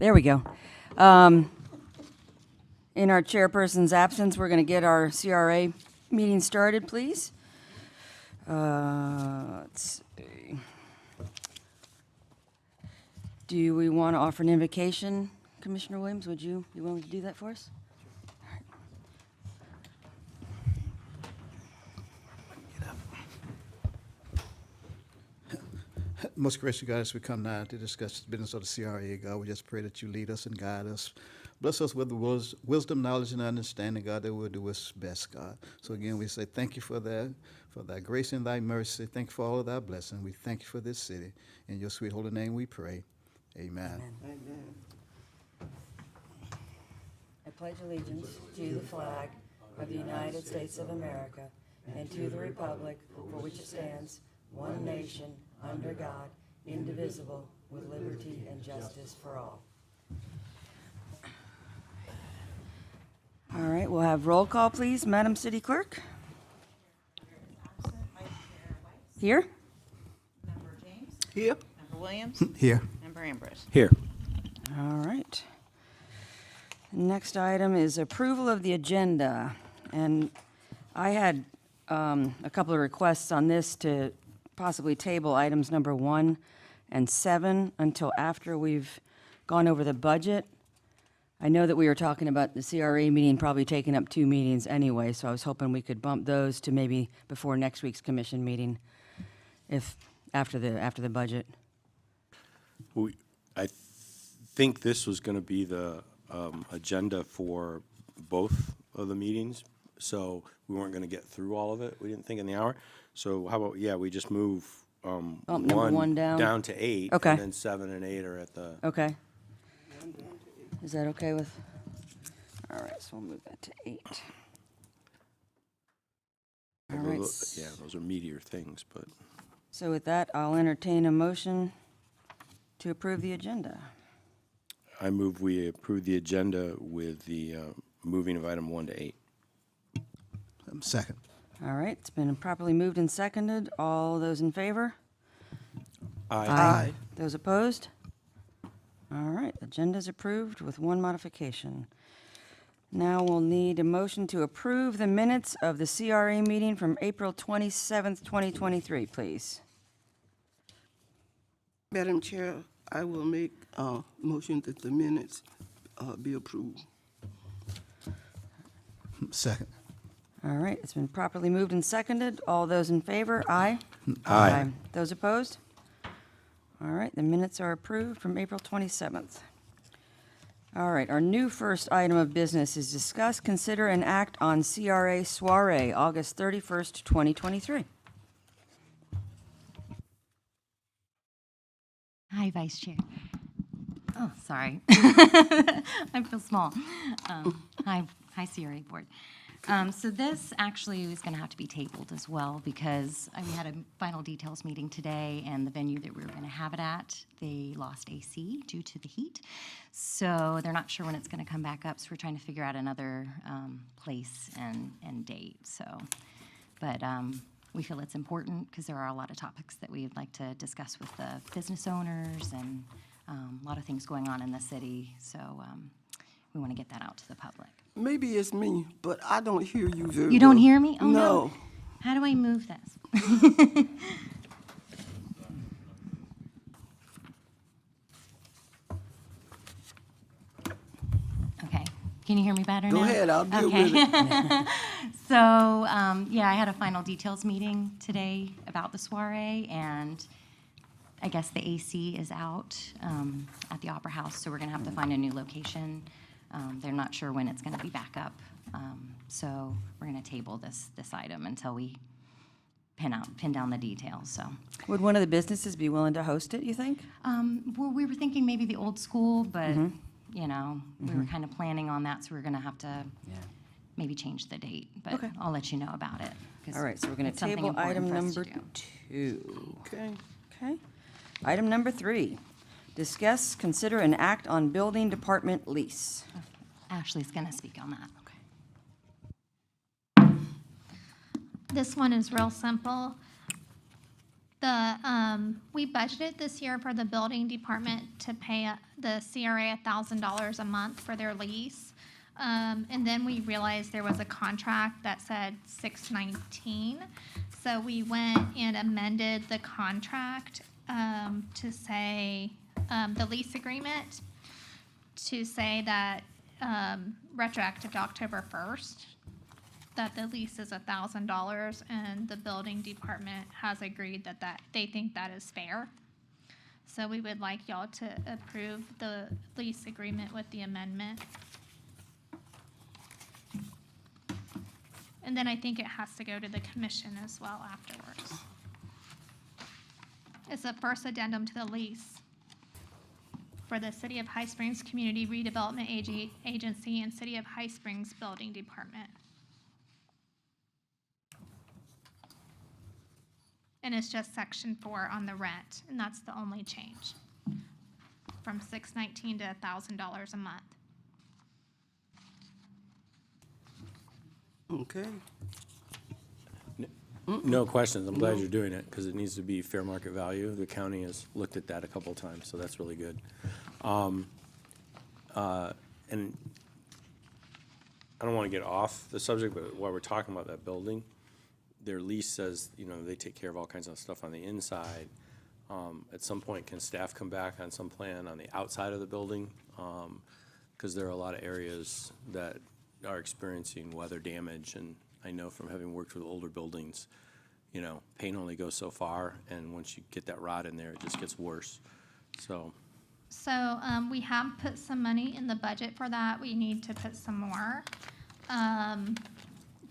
There we go. In our chairperson's absence, we're going to get our CRA meeting started, please. Let's see. Do we want to offer an invocation? Commissioner Williams, would you be willing to do that for us? Most gracious God, as we come now to discuss the business of the CRA, God, we just pray that you lead us and guide us. Bless us with the wisdom, knowledge, and understanding, God, that we'll do what's best, God. So again, we say thank you for thy grace and thy mercy. Thank you for all of thy blessing. We thank you for this city. In your sweet holy name we pray. Amen. Amen. I pledge allegiance to the flag of the United States of America and to the republic for which it stands, one nation, under God, indivisible, with liberty and justice for all. All right, we'll have roll call, please. Madam City Clerk? Here? Member James? Here. Member Williams? Here. Member Ambrose? Here. All right. Next item is approval of the agenda. And I had a couple of requests on this to possibly table items number 1 and 7 until after we've gone over the budget. I know that we were talking about the CRA meeting probably taking up 2 meetings anyway, so I was hoping we could bump those to maybe before next week's commission meeting, if after the budget. I think this was going to be the agenda for both of the meetings, so we weren't going to get through all of it. We didn't think in the hour. So how about, we just move number 1 down to 8, Okay. and then 7 and 8 are at the. Okay. Is that okay with? All right, so we'll move that to 8. All right. Yeah, those are meatier things, but. So with that, I'll entertain a motion to approve the agenda. I move we approve the agenda with the moving of item 1 to 8. Second. All right, it's been properly moved and seconded. All those in favor? Aye. Those opposed? All right, agenda's approved with 1 modification. Now we'll need a motion to approve the minutes of the CRA meeting from April 27th, 2023, please. Madam Chair, I will make a motion that the minutes be approved. Second. All right, it's been properly moved and seconded. All those in favor? Aye. Aye. Those opposed? All right, the minutes are approved from April 27th. All right, our new first item of business is discuss, consider, and act on CRA soiree, August 31st, 2023. Hi, Vice Chair. Oh, sorry. I feel small. Hi, CRA Board. So this actually is going to have to be tabled as well because we had a final details meeting today, and the venue that we were going to have it at, they lost AC due to the heat. So they're not sure when it's going to come back up, so we're trying to figure out another place and date. So, but we feel it's important because there are a lot of topics that we'd like to discuss with the business owners and a lot of things going on in the city. So we want to get that out to the public. Maybe it's me, but I don't hear you very well. You don't hear me? Oh, No. How do I move this? Okay. Can you hear me better now? Go ahead, I'll deal Okay. with it. So, I had a final details meeting today about the soiree, and I guess the AC is out at the Opera House, so we're going to have to find a new location. They're not sure when it's going to be back up, so we're going to table this item until we pin down the details. So, Would one of the businesses be willing to host it, you think? well, we were thinking maybe the old school, but we were kind of planning on that, so we're going to have to maybe change the date. But Okay. I'll let you know about it. 'Cause All right, so we're going to it's something table important item for us to number do. 2. Okay. Okay. Item number 3, discuss, consider, and act on building department lease. Ashley's going to speak on that. This one is real simple. We budgeted this year for the building department to pay the CRA $1,000 a month for their lease. And then we realized there was a contract that said $619. So we went and amended the contract to say, the lease agreement, to say that retroactive to October 1st, that the lease is $1,000, and the building department has agreed that they think that is fair. So we would like y'all to approve the lease agreement with the amendment. And then I think it has to go to the commission as well afterwards. It's the first addendum to the lease for the City of High Springs Community Redevelopment Agency and City of High Springs Building Department. And it's just section 4 on the rent, and that's the only change, from $619 to $1,000 a month. Okay. No questions. I'm glad you're doing it because it needs to be fair market value. The county has looked at that a couple of times, so that's really good. And I don't want to get off the subject, but while we're talking about that building, their lease says, you know, they take care of all kinds of stuff on the inside. At some point, can staff come back on some plan on the outside of the building? Because there are a lot of areas that are experiencing weather damage, and I know from having worked with older buildings, you know, paint only goes so far, and once you get that rot in there, it just gets worse. So We have put some money in the budget for that. We need to put some more.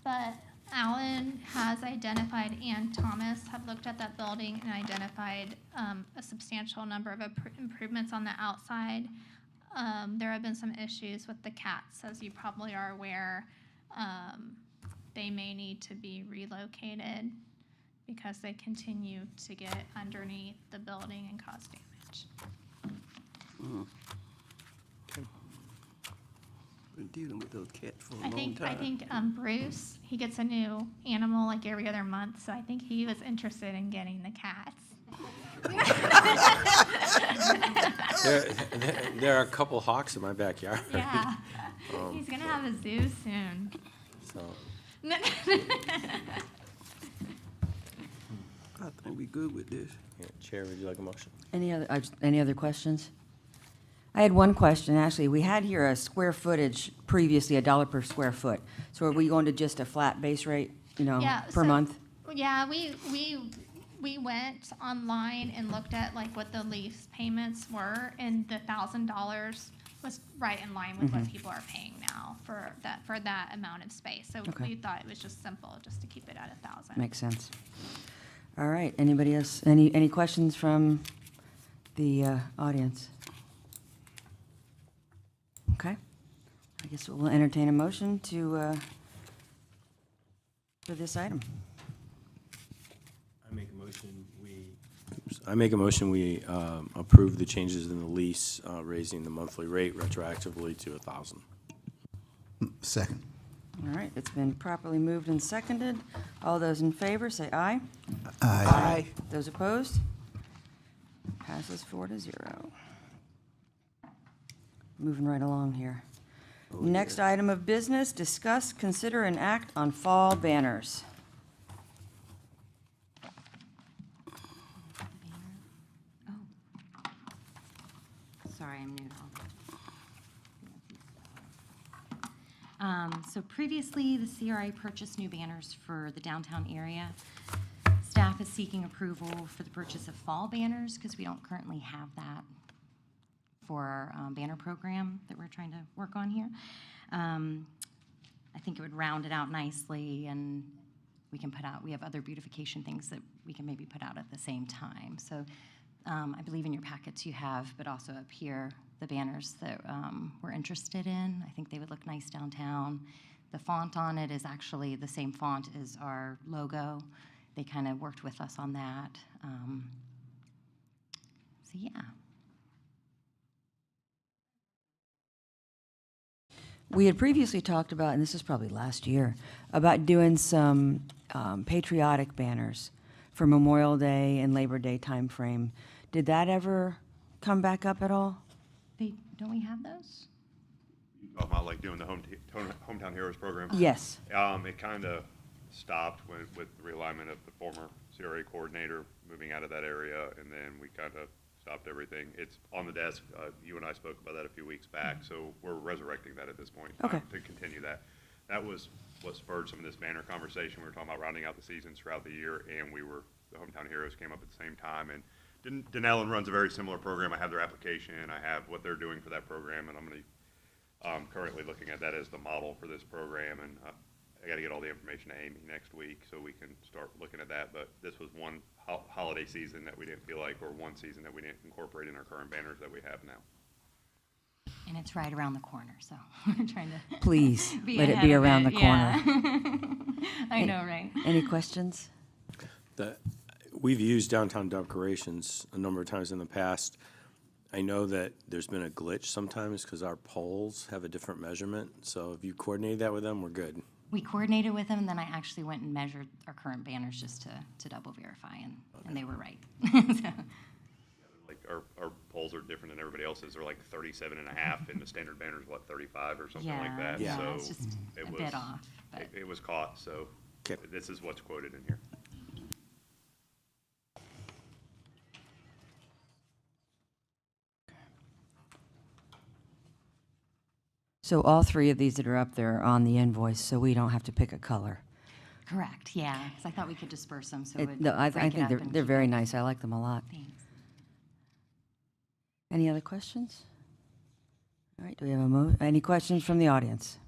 But Alan has identified, and Thomas have looked at that building and identified a substantial number of improvements on the outside. There have been some issues with the cats, as you probably are aware. They may need to be relocated because they continue to get underneath the building and cause damage. Been dealing with those cats for a long time. I think Bruce, he gets a new animal like every other month, so I think he was interested in getting the cats. There are a couple hawks in my backyard. Yeah, he's gonna have a zoo soon. So, I think we good with this. yeah, Chair, would you like a motion? Any other questions? I had one question, actually. We had here a square footage previously, $1 per square foot. So are we going to just a flat base rate, Yeah, per month? Yeah, we went online and looked at like what the lease payments were, and the $1,000 was right in line with what people are paying now for that amount of space. So Okay. we thought it was just simple, just to keep it at 1,000. Makes sense. All right, anybody else, any questions from the audience? Okay, I guess we'll entertain a motion to, for this item. I make a motion we approve the changes in the lease, raising the monthly rate retroactively to 1,000. Second. All right, it's been properly moved and seconded. All those in favor, say aye. Aye. Those opposed? Passes 4-0. Moving right along here. Next item of business, discuss, consider, and act on fall banners. Sorry, I'm new to all this. So previously, the CRA purchased new banners for the downtown area. Staff is seeking approval for the purchase of fall banners because we don't currently have that for our banner program that we're trying to work on here. I think it would round it out nicely, and we have other beautification things that we can maybe put out at the same time. So I believe in your packets you have, but also up here, the banners that we're interested in. I think they would look nice downtown. The font on it is actually the same font as our logo. They kind of worked with us on that. So yeah. We had previously talked about, and this is probably last year, about doing some patriotic banners for Memorial Day and Labor Day timeframe. Did that ever come back up at all? Don't we have those? Talking about like doing the Hometown Heroes program? Yes. It kind of stopped with the realignment of the former CRA coordinator moving out of that area, and then we kind of stopped everything. It's on the desk. You and I spoke about that a few weeks back, so we're resurrecting that at this point in time to continue that. That was what spurred some of this banner conversation. We were talking about rounding out the seasons throughout the year, and the Hometown Heroes came up at the same time. And Denellen runs a very similar program. I have their application, I have what they're doing for that program, and I'm currently looking at that as the model for this program, and I got to get all the information to Amy next week so we can start looking at that. But this was one holiday season that we didn't feel like, or one season that we didn't incorporate in our current banners that we have now. And it's right around the corner, so we're trying to. Please, be let it ahead be of around the yeah. corner. I know, right? Any questions? We've used downtown decorations a number of times in the past. I know that there's been a glitch sometimes because our poles have a different measurement. So if you coordinate that with them, we're good. We coordinated with them, and then I actually went and measured our current banners just to double verify, and they were right. So, Like our poles are different than everybody else's. They're like 37 and a half, and the standard banner is what, 35 or something like that. Yeah, So it's just a bit off. But it was caught, so Okay. this is what's quoted in here. So all three of these that are up there are on the invoice, so we don't have to pick a color. correct, yeah, because I thought we could disperse them, so it would No, I break it think up and they're keep very it- nice. I like them a lot. Thanks. Any other questions? All right, do we have any questions from the audience?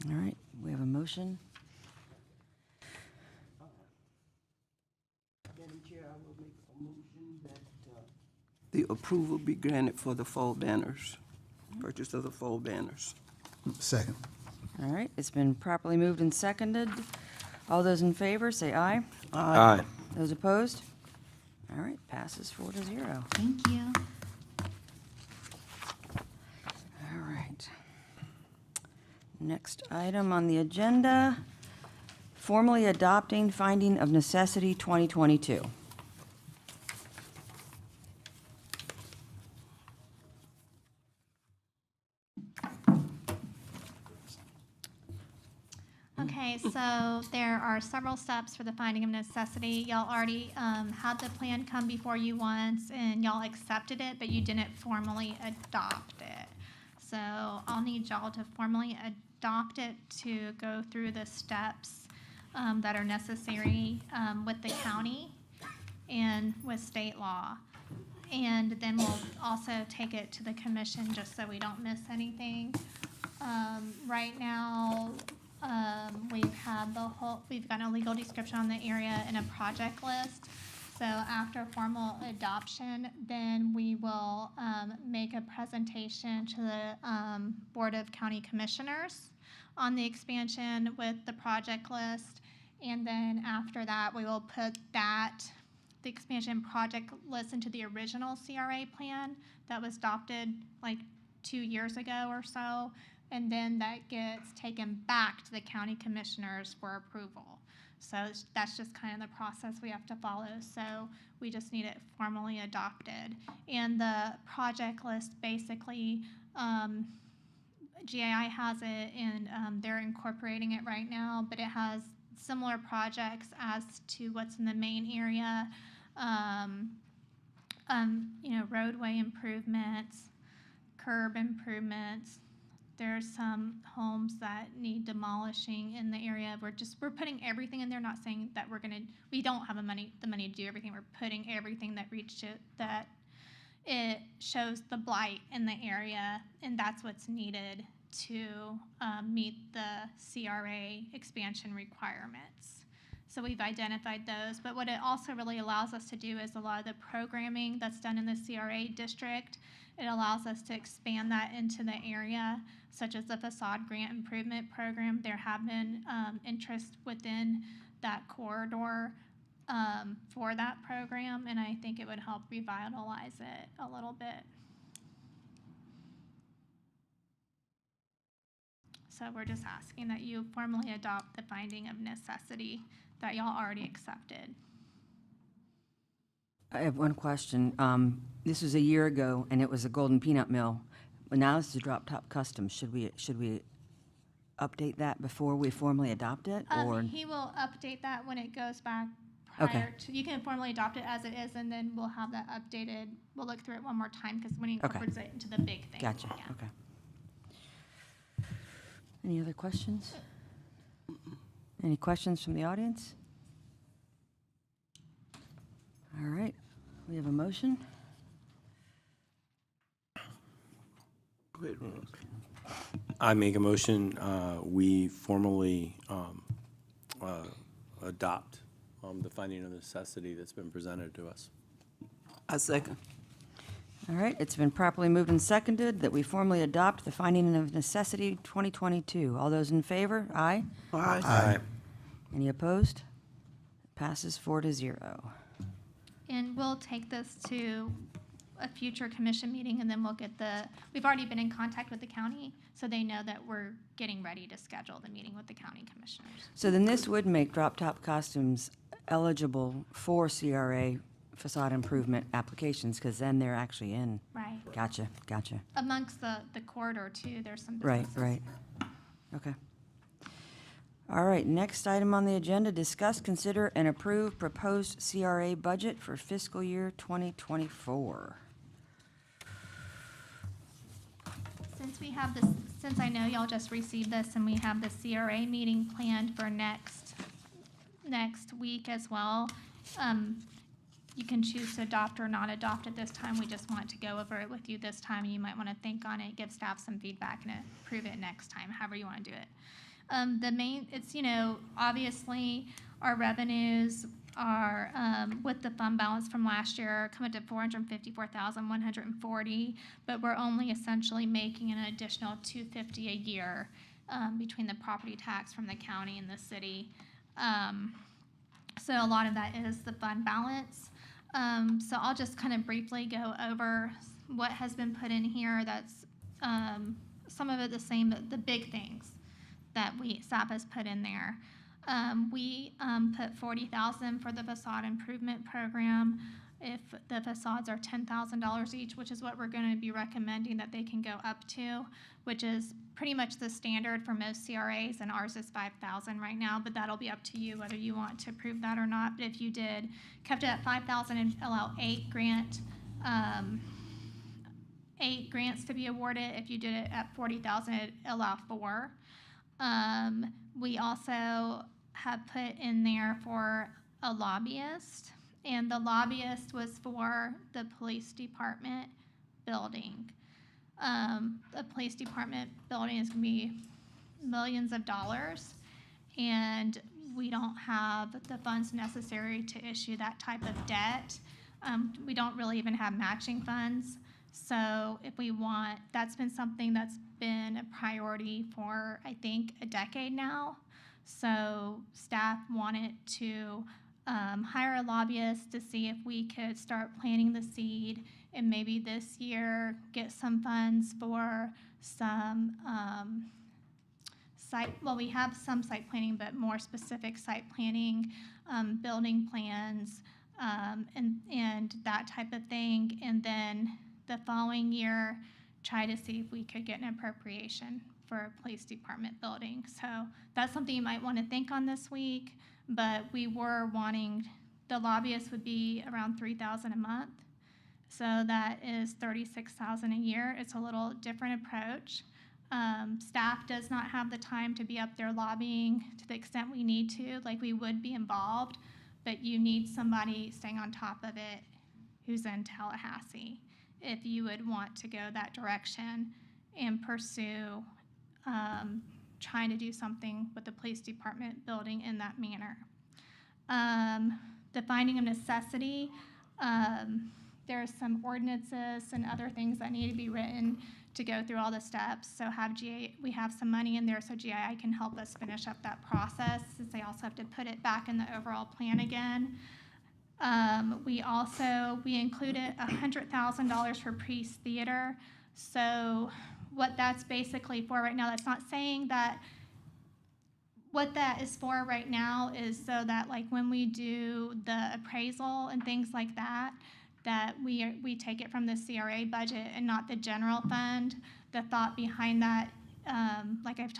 All right, we have a motion. Madam Chair, I will make a motion that the approval be granted for the fall banners, purchase of the fall banners. Second. All right, it's been properly moved and seconded. All those in favor, say aye. Aye. Those opposed? All right, passes 4-0. Thank you. All right. Next item on the agenda, formally adopting finding of necessity 2022. Okay, so there are several steps for the finding of necessity. Y'all already had the plan come before you once, and y'all accepted it, but you didn't formally adopt it. So I'll need y'all to formally adopt it to go through the steps that are necessary with the county and with state law. And then we'll also take it to the commission just so we don't miss anything. Right now, we've got a legal description on the area and a project list. So after formal adoption, then we will make a presentation to the Board of County Commissioners on the expansion with the project list. And then after that, we will put the expansion project list into the original CRA plan that was adopted like 2 years ago or so. And then that gets taken back to the county commissioners for approval. So that's just kind of the process we have to follow. So we just need it formally adopted. And the project list, basically, GAI has it, and they're incorporating it right now, but it has similar projects as to what's in the main area. Roadway improvements, curb improvements. There's some homes that need demolishing in the area. We're putting everything in there, not saying that we don't have the money to do everything. We're putting everything that it shows the blight in the area, and that's what's needed to meet the CRA expansion requirements. So we've identified those, but what it also really allows us to do is a lot of the programming that's done in the CRA district. It allows us to expand that into the area, such as the facade grant improvement program. There have been interest within that corridor for that program, and I think it would help revitalize it a little bit. So we're just asking that you formally adopt the finding of necessity that y'all already accepted. I have one question. This was a year ago, and it was a Golden Peanut Mill. But now this is Drop Top Customs. Should we update that before we formally adopt it, or? He will update that when it goes back Okay. prior to, you can formally adopt it as it is, and then we'll have that updated. We'll look through it one more time, because when he incorporates it into the big thing. Gotcha, Yeah. okay. Any other questions? Any questions from the audience? All right, we have a motion. Go ahead, Ron. I make a motion, we formally adopt the finding of necessity that's been presented to us. I second. All right, it's been properly moved and seconded that we formally adopt the finding of necessity 2022. All those in favor? Aye. Aye. Any opposed? Passes 4-0. And we'll take this to a future commission meeting, and then we'll get we've already been in contact with the county, so they know that we're getting ready to schedule the meeting with the county commissioners. So then this would make Drop Top Costumes eligible for CRA facade improvement applications, because then they're actually in. Right. Gotcha. Amongst the corridor too, there's some Right, businesses. right. Okay. All right, next item on the agenda, discuss, consider, and approve proposed CRA budget for fiscal year 2024. Since I know y'all just received this, and we have the CRA meeting planned for next week as well, you can choose to adopt or not adopt it this time. We just want to go over it with you this time. You might want to think on it, give staff some feedback, and approve it next time, however you want to do it. Obviously, our revenues are, with the fund balance from last year, coming to $454,140, but we're only essentially making an additional $250 a year between the property tax from the county and the city. So a lot of that is the fund balance. So I'll just kind of briefly go over what has been put in here. That's some of it the same, but the big things that staff has put in there. We put $40,000 for the facade improvement program. If the facades are $10,000 each, which is what we're going to be recommending that they can go up to, which is pretty much the standard for most CRAs, and ours is $5,000 right now, but that'll be up to you whether you want to approve that or not. But if you kept it at $5,000 and allow 8 grants to be awarded. If you did it at $40,000, it'd allow 4. We also have put in there for a lobbyist, and the lobbyist was for the police department building. The police department building is going to be millions of dollars, and we don't have the funds necessary to issue that type of debt. We don't really even have matching funds. So if we want, that's been something that's been a priority for, I think, a decade now. So staff wanted to hire a lobbyist to see if we could start planting the seed, and maybe this year get some funds for some we have some site planning, but more specific site planning, building plans, and that type of thing. And then the following year, try to see if we could get an appropriation for a police department building. So that's something you might want to think on this week, but we were wanting, the lobbyist would be around $3,000 a month. So that is $36,000 a year. It's a little different approach. Staff does not have the time to be up there lobbying to the extent we need to, like we would be involved, but you need somebody staying on top of it who's in Tallahassee if you would want to go that direction and pursue trying to do something with the police department building in that manner. The finding of necessity, there's some ordinances and other things that need to be written to go through all the steps. So we have some money in there so GII can help us finish up that process, since they also have to put it back in the overall plan again. We included $100,000 for Priest Theater. So what that's basically for right now, that's not saying that What that is for right now is so that like when we do the appraisal and things like that, that we take it from the CRA budget and not the general fund. The thought behind that, like I've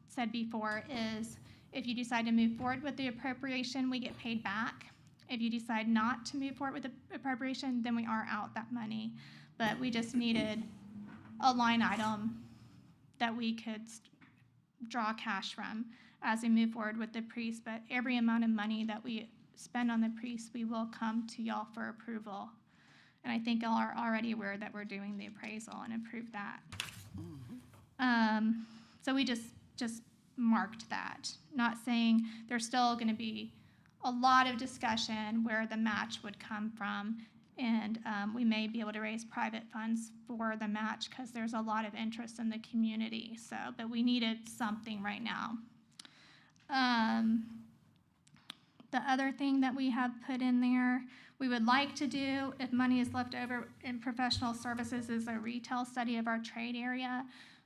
said before, is if you decide to move forward with the appropriation, we get paid back. If you decide not to move forward with the appropriation, then we are out that money. But we just needed a line item that we could draw cash from as we move forward with the priest. But every amount of money that we spend on the priest, we will come to y'all for approval. And I think y'all are already aware that we're doing the appraisal and approved that. So we just marked that, not saying there's still going to be a lot of discussion where the match would come from, and we may be able to raise private funds for the match because there's a lot of interest in the community. So, but we needed something right now. The other thing that we have put in there, we would like to do, if money is left over in professional services, is a retail study of our trade area,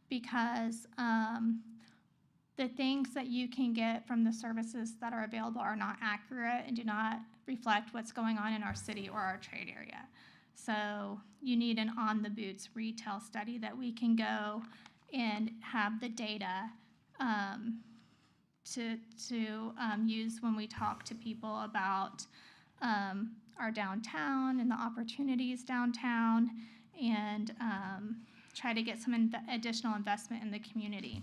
because the things that you can get from the services that are available are not accurate and do not reflect what's going on in our city or our trade area. So you need an on-the-boots retail study that we can go and have the data to use when we talk to people about our downtown and the opportunities downtown, and try to get some additional investment in the community.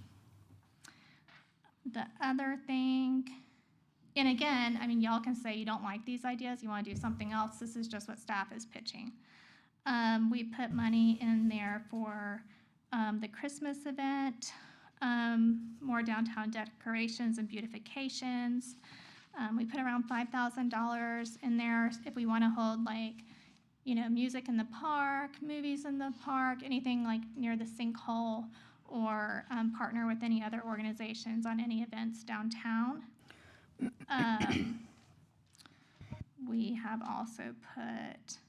The other thing, and again, I mean, y'all can say you don't like these ideas, you want to do something else. This is just what staff is pitching. We put money in there for the Christmas event, more downtown decorations and beautifications. We put around $5,000 in there if we want to hold, like, you know, music in the park, movies in the park, anything like near the sinkhole, or partner with any other organizations on any events downtown. We have also put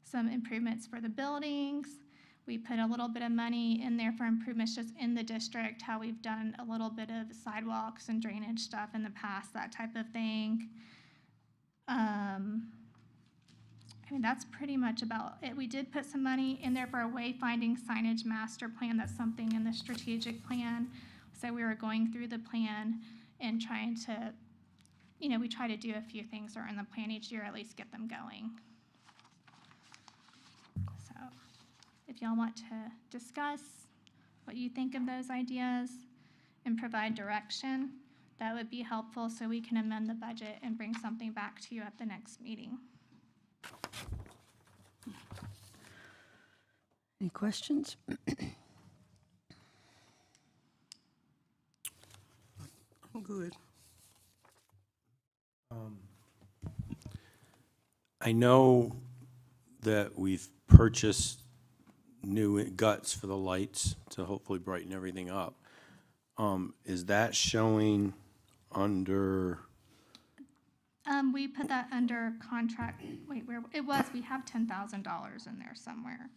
some improvements for the buildings. We put a little bit of money in there for improvements just in the district, how we've done a little bit of sidewalks and drainage stuff in the past, that type of thing. I mean, that's pretty much about it. We did put some money in there for a wayfinding signage master plan. That's something in the strategic plan. So we were going through the plan and trying to, you know, we try to do a few things that are in the plan each year, at least get them going. So if y'all want to discuss what you think of those ideas and provide direction, that would be helpful so we can amend the budget and bring something back to you at the next meeting. Any questions? I'm good. I know that we've purchased new guts for the lights to hopefully brighten everything up. Is that showing under, We put that under contract, wait, where, it was, we have $10,000 in there somewhere.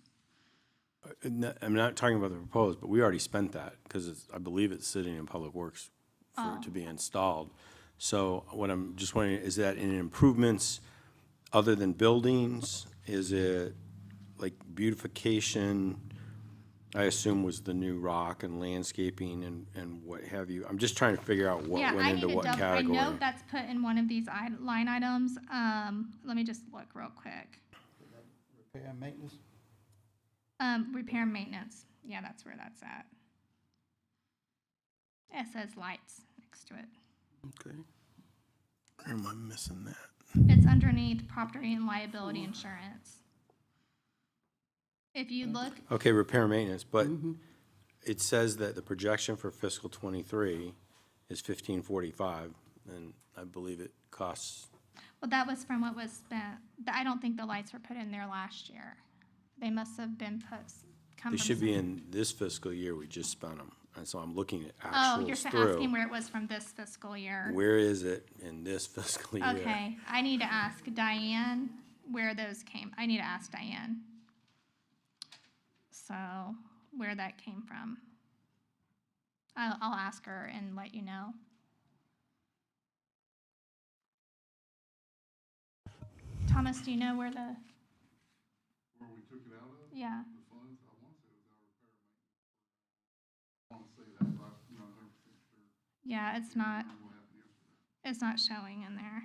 I'm not talking about the proposed, but we already spent that because I believe it's sitting in Public Works for it to be installed. So what I'm just wondering, is that in improvements other than buildings? Is it like beautification? I assume was the new rock and landscaping and what have you. I'm just trying to figure out what went into what category. I know that's put in one of these line items. Let me just look real quick. Repair and maintenance? Repair and maintenance. Yeah, that's where that's at. It says lights next to it. Okay. Where am I missing that? It's underneath property and liability insurance. If you look, Okay, repair and maintenance, but it says that the projection for fiscal '23 is 1545, and I believe it costs, well, that was from what was spent. I don't think the lights were put in there last year. They must have been they should be in this fiscal year, we just spent them. And so I'm looking at Oh, you're actuals asking through. where it was from this fiscal year. Where is it in this fiscal year? Okay, I need to ask Diane where those came. I need to ask Diane. So, where that came from. I'll ask her and let you know. Thomas, do you know where the, Where we took it out of, yeah, the funds, I want to say it was our repair maintenance. I want to say that, but I'm not 100% sure. yeah, it's Can't not, remember what happened yesterday. it's not showing in there.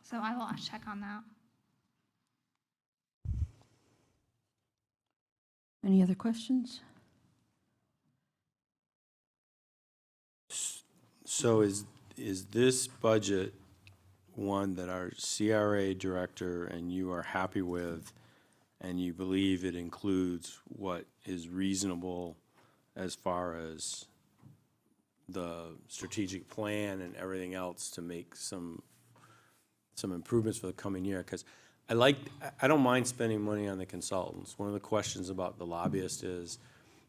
So I will check on that. Any other questions? So is this budget one that our CRA director and you are happy with, and you believe it includes what is reasonable as far as the strategic plan and everything else to make some improvements for the coming year? Because I don't mind spending money on the consultants. One of the questions about the lobbyist is,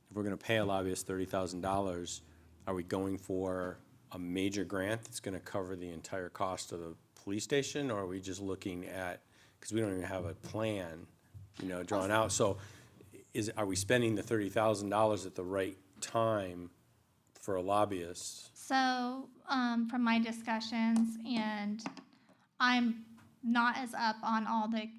if we're gonna pay a lobbyist $30,000, are we going for a major grant that's gonna cover the entire cost of the police station, or are we just looking at, because we don't even have a plan, drawn out, so are we spending the $30,000 at the right time for a lobbyist? So, from my discussions, and I'm not as up on all the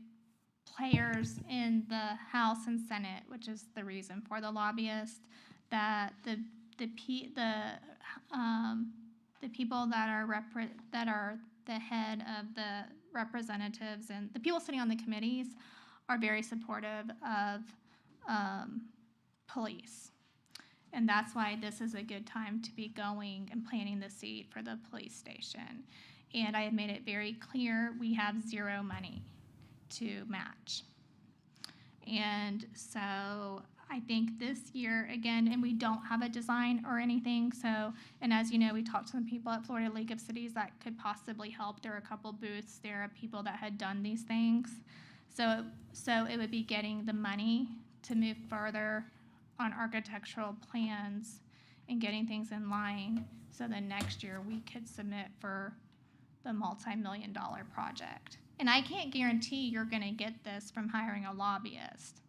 players in the House and Senate, which is the reason for the lobbyist, that the people that are the head of the representatives and the people sitting on the committees are very supportive of police. And that's why this is a good time to be going and planting the seed for the police station. And I have made it very clear, we have zero money to match. And so I think this year, again, and we don't have a design or anything, so, and as you know, we talked to some people at Florida League of Cities that could possibly help. There are a couple booths there of people that had done these things. So it would be getting the money to move further on architectural plans and getting things in line, so then next year we could submit for the multi-million-dollar project. And I can't guarantee you're gonna get this from hiring a lobbyist,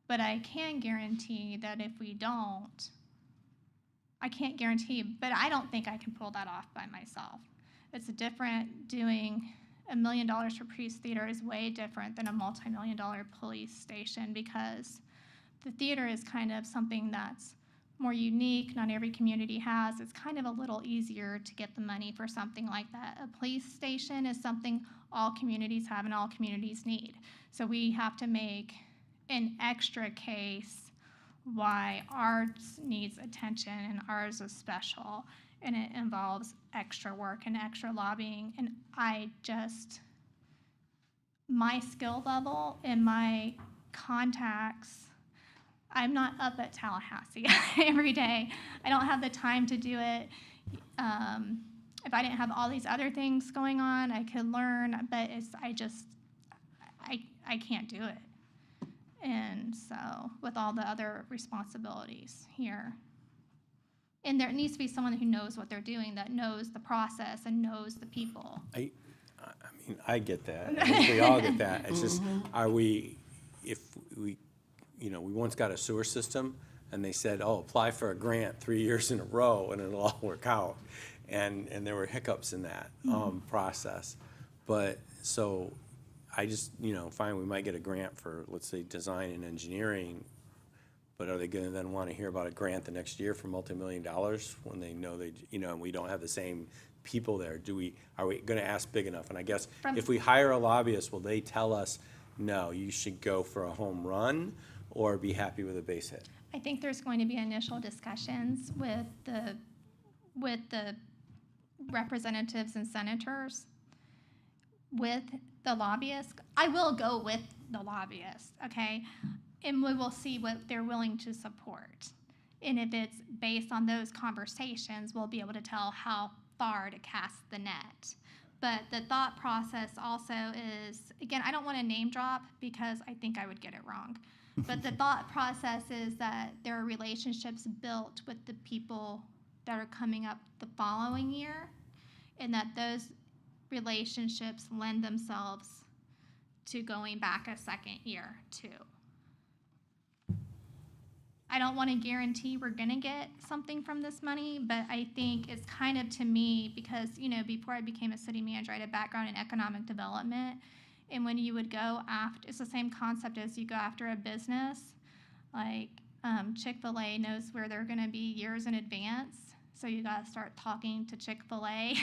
but I can guarantee that if we don't, I can't guarantee, but I don't think I can pull that off by myself. It's different. Doing $1 million for police theater is way different than a multi-million-dollar police station, because the theater is kind of something that's more unique, not every community has. It's kind of a little easier to get the money for something like that. A police station is something all communities have and all communities need. So we have to make an extra case why ours needs attention and ours is special, and it involves extra work and extra lobbying. And my skill level and my contacts, I'm not up at Tallahassee every day. I don't have the time to do it. If I didn't have all these other things going on, I could learn, but I can't do it. And so, with all the other responsibilities here. And there needs to be someone who knows what they're doing, that knows the process and knows the people. I mean, I get that. I think we all get that. It's just, if we once got a sewer system, and they said, oh, apply for a grant 3 years in a row, and it'll all work out. And there were hiccups in that process. But, so, I just, fine, we might get a grant for, let's say, design and engineering, but are they gonna then wanna hear about a grant the next year for multi-million dollars when they know and we don't have the same people there? Are we gonna ask big enough? And I guess if we hire a lobbyist, will they tell us, no, you should go for a home run, or be happy with a base hit? I think there's going to be initial discussions with the representatives and senators. With the lobbyist, I will go with the lobbyist, okay? And we will see what they're willing to support. And if it's based on those conversations, we'll be able to tell how far to cast the net. But the thought process also is, again, I don't want to name drop because I think I would get it wrong. But the thought process is that there are relationships built with the people that are coming up the following year, and that those relationships lend themselves to going back a second year too. I don't want to guarantee we're going to get something from this money, but I think it's kind of, to me, because, before I became a city manager, I had a background in economic development. And when you would go after, it's the same concept as you go after a business. Like Chick-fil-A knows where they're going to be years in advance. So you got to start talking to Chick-fil-A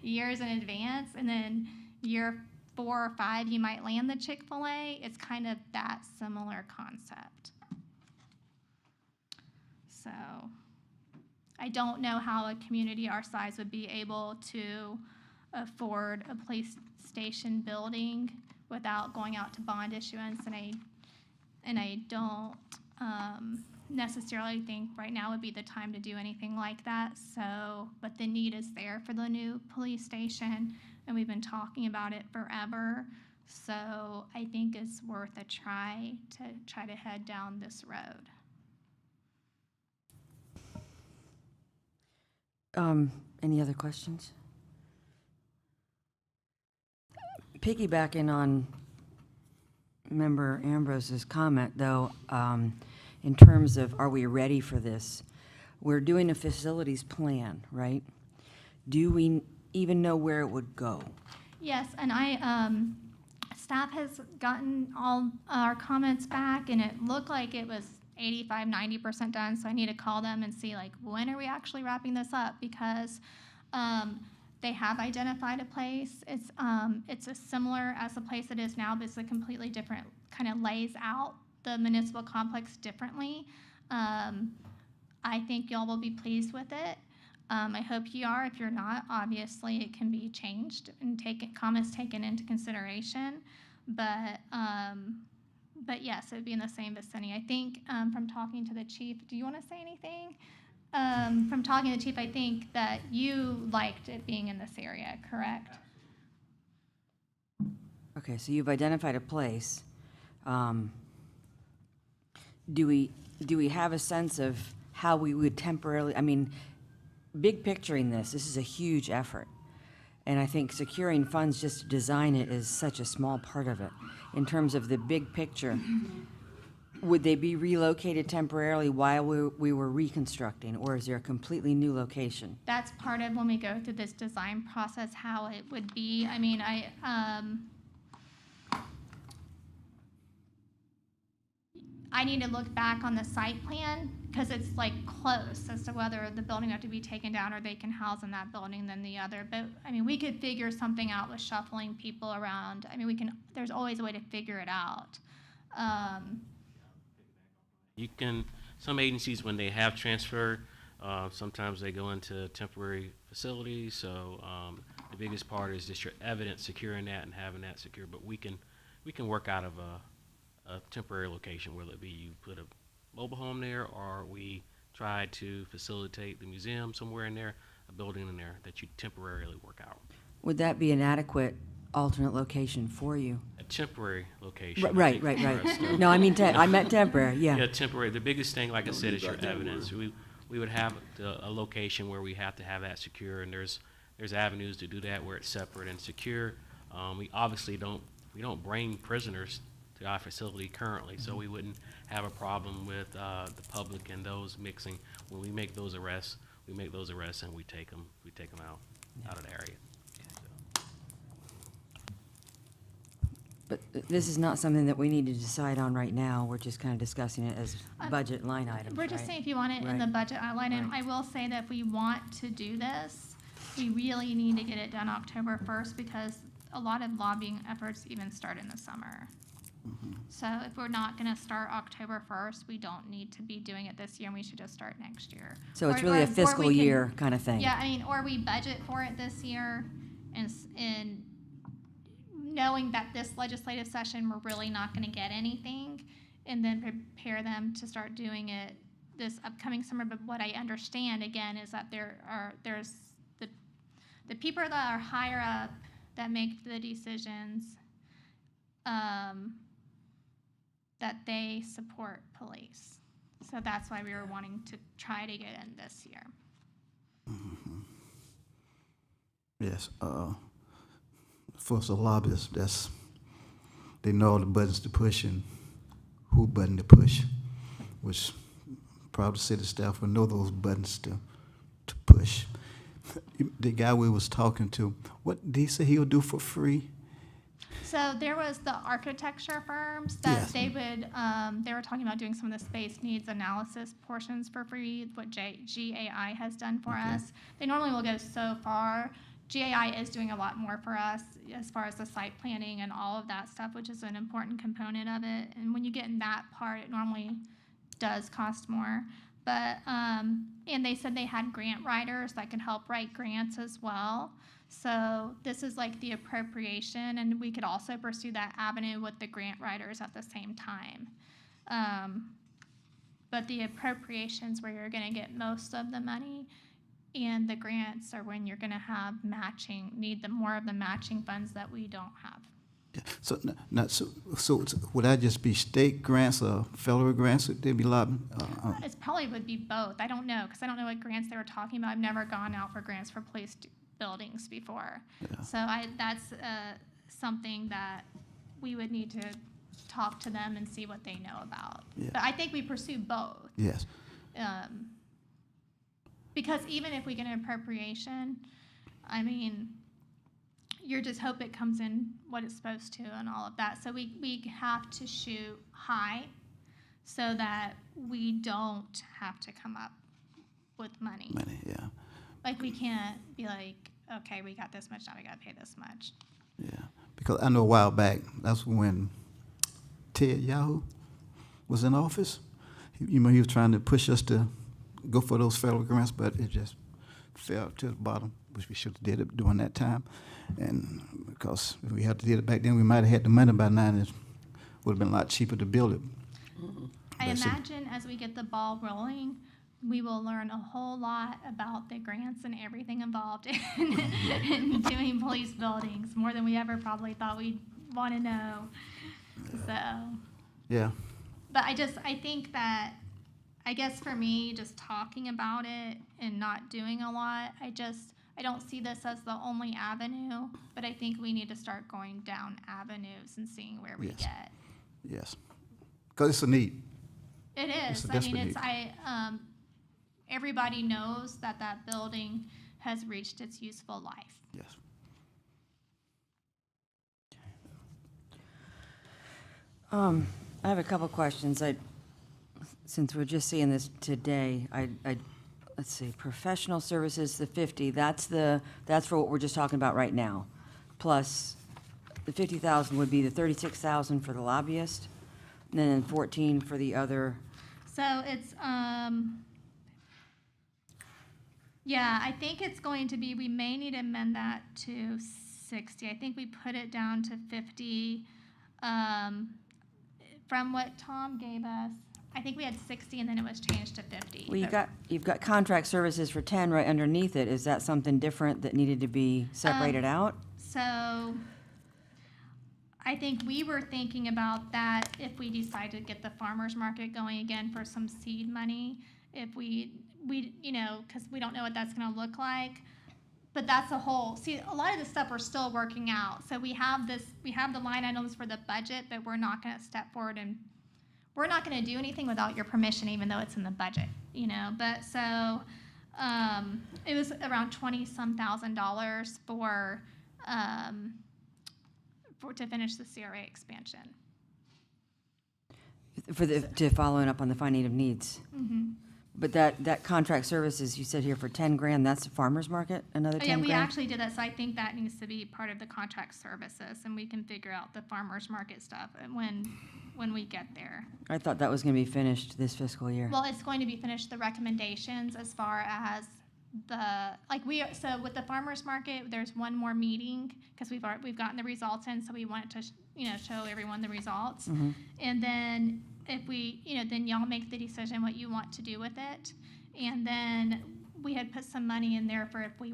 years in advance. And then year 4 or 5, you might land the Chick-fil-A. It's kind of that similar concept. So I don't know how a community our size would be able to afford a police station building without going out to bond issuance, and I don't necessarily think right now would be the time to do anything like that. So, but the need is there for the new police station, and we've been talking about it forever. So I think it's worth a try to head down this road. Any other questions? Piggybacking on Member Ambrose's comment, though, in terms of are we ready for this? We're doing a facilities plan, right? Do we even know where it would go? Yes, and staff has gotten all our comments back, and it looked like it was 85–90% done, so I need to call them and see, like, when are we actually wrapping this up? Because they have identified a place. It's as similar as the place it is now, but it's a completely different, kind of lays out the municipal complex differently. I think y'all will be pleased with it. I hope you are. If you're not, obviously it can be changed and comments taken into consideration. But yes, it would be in the same vicinity. I think from talking to the chief, do you want to say anything? From talking to the chief, I think that you liked it being in this area, correct? Okay, so you've identified a place. Do we have a sense of how we would temporarily, I mean, big picturing this is a huge effort. And I think securing funds just to design it is such a small part of it. In terms of the big picture, would they be relocated temporarily while we were reconstructing, or is there a completely new location? That's part of when we go through this design process, how it would be. I mean, I need to look back on the site plan because it's like close as to whether the building have to be taken down or they can house in that building than the other. But I mean, we could figure something out with shuffling people around. I mean, there's always a way to figure it out. Some agencies, when they have transfer, sometimes they go into temporary facilities. So the biggest part is just your evidence, securing that and having that secure. But we can work out of a temporary location, whether it be you put a mobile home there or we try to facilitate the museum somewhere in there, a building in there that you temporarily work out. Would that be an adequate alternate location for you? A temporary location. Right. No, I mean, I meant temporary, yeah. Yeah, temporary. The biggest thing, like I said, is your evidence. We would have a location where we have to have that secure, and there's avenues to do that where it's separate and secure. We obviously don't bring prisoners to our facility currently, so we wouldn't have a problem with the public and those mixing. When we make those arrests, and we take them out of the area. But this is not something that we need to decide on right now. We're just kind of discussing it as budget line items, We're just right? saying if you want it in the budget line item. I will say that if we want to do this, we really need to get it done October 1st because a lot of lobbying efforts even start in the summer. So if we're not going to start October 1st, we don't need to be doing it this year, and we should just start next year. So it's really a fiscal year kind of thing. Yeah, I mean, or we budget for it this year, and knowing that this legislative session, we're really not going to get anything, and then prepare them to start doing it this upcoming summer. But what I understand, again, is that there's the people that are higher up that make the decisions, that they support police. So that's why we were wanting to try to get in this year. Yes, for us lobbyists, they know the buttons to push and who button to push, which probably city staff will know those buttons to push. The guy we was talking to, what did he say he'll do for free? So there was the architecture firms that Yes. they would, they were talking about doing some of the space needs analysis portions for free, what GAI has done for Okay. us. They normally will go so far. GAI is doing a lot more for us as far as the site planning and all of that stuff, which is an important component of it. And when you get in that part, it normally does cost more. But, and they said they had grant writers that could help write grants as well. So this is like the appropriation, and we could also pursue that avenue with the grant writers at the same time. But the appropriations where you're gonna get most of the money, and the grants are when you're gonna have matching, need the more of the matching funds that we don't have. Yeah. So, would that just be state grants or federal grants? There'd be a lot. It probably would be both. I don't know, because I don't know what grants they were talking about. I've never gone out for grants for police buildings before. Yeah. So that's something that we would need to talk to them and see what they know about. Yeah. But I think we pursue both. Yes. Because even if we get an appropriation, I mean, you just hope it comes in what it's supposed to and all of that. So we have to shoot high so that we don't have to come up with money. Money, yeah. Like, we can't be like, okay, we got this much, now we gotta pay this much. Yeah, because I know a while back, that's when Ted Yahoo was in office. He was trying to push us to go for those federal grants, but it just fell to the bottom, which we should have did it during that time. And because if we had to did it back then, we might have had the money by now, and it would have been a lot cheaper to build it. I But see- imagine as we get the ball rolling, we will learn a whole lot about the grants and everything involved in doing police buildings, more than we ever probably thought we'd want to know. So, Yeah, but I think that, I guess for me, just talking about it and not doing a lot, I don't see this as the only avenue, but I think we need to start going down avenues and seeing where we Yes. get. yes. Because it's a need. It It's is. a I mean, desperate everybody knows that that building has reached its useful life. Yes. I have a couple questions. Since we're just seeing this today, let's see, professional services, the 50, that's for what we're just talking about right now. Plus, the 50,000 would be the 36,000 for the lobbyist, and then 14 for the other. So it's, yeah, I think it's going to be, we may need to amend that to 60. I think we put it down to 50. From what Tom gave us, I think we had 60 and then it was changed to 50. Well, you've got contract services for 10 right underneath it. Is that something different that needed to be separated out? So I think we were thinking about that if we decide to get the farmer's market going again for some seed money, if we because we don't know what that's gonna look like. But that's see, a lot of this stuff we're still working out. So we have the line items for the budget, but we're not gonna step forward and we're not gonna do anything without your permission, even though it's in the budget, But so, it was around $20-some thousand to finish the CRA expansion. To following up on the finding of needs? Mm-hmm. But that contract services, you said here for 10 grand, that's the farmer's market, another 10 Yeah, grand? we actually did that, so I think that needs to be part of the contract services, and we can figure out the farmer's market stuff when we get there. I thought that was gonna be finished this fiscal year. Well, it's going to be finished, the recommendations as far as so with the farmer's market, there's one more meeting, because we've gotten the results in, so we wanted to, show everyone the results. Mhm. And then if we, then y'all make the decision what you want to do with it. And then we had put some money in there for if we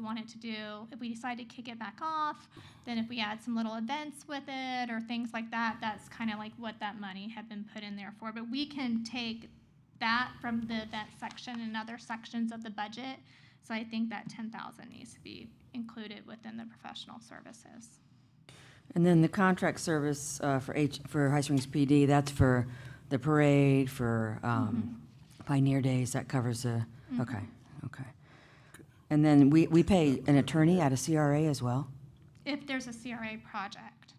decide to kick it back off, then if we add some little events with it or things like that, that's kind of like what that money had been put in there for. But we can take that from the event section and other sections of the budget. So I think that 10,000 needs to be included within the professional services. And then the contract service for High Springs PD, that's for the parade, for Pioneer Days, that covers the, okay, okay. And then we pay an attorney at a CRA as well? If there's a CRA project.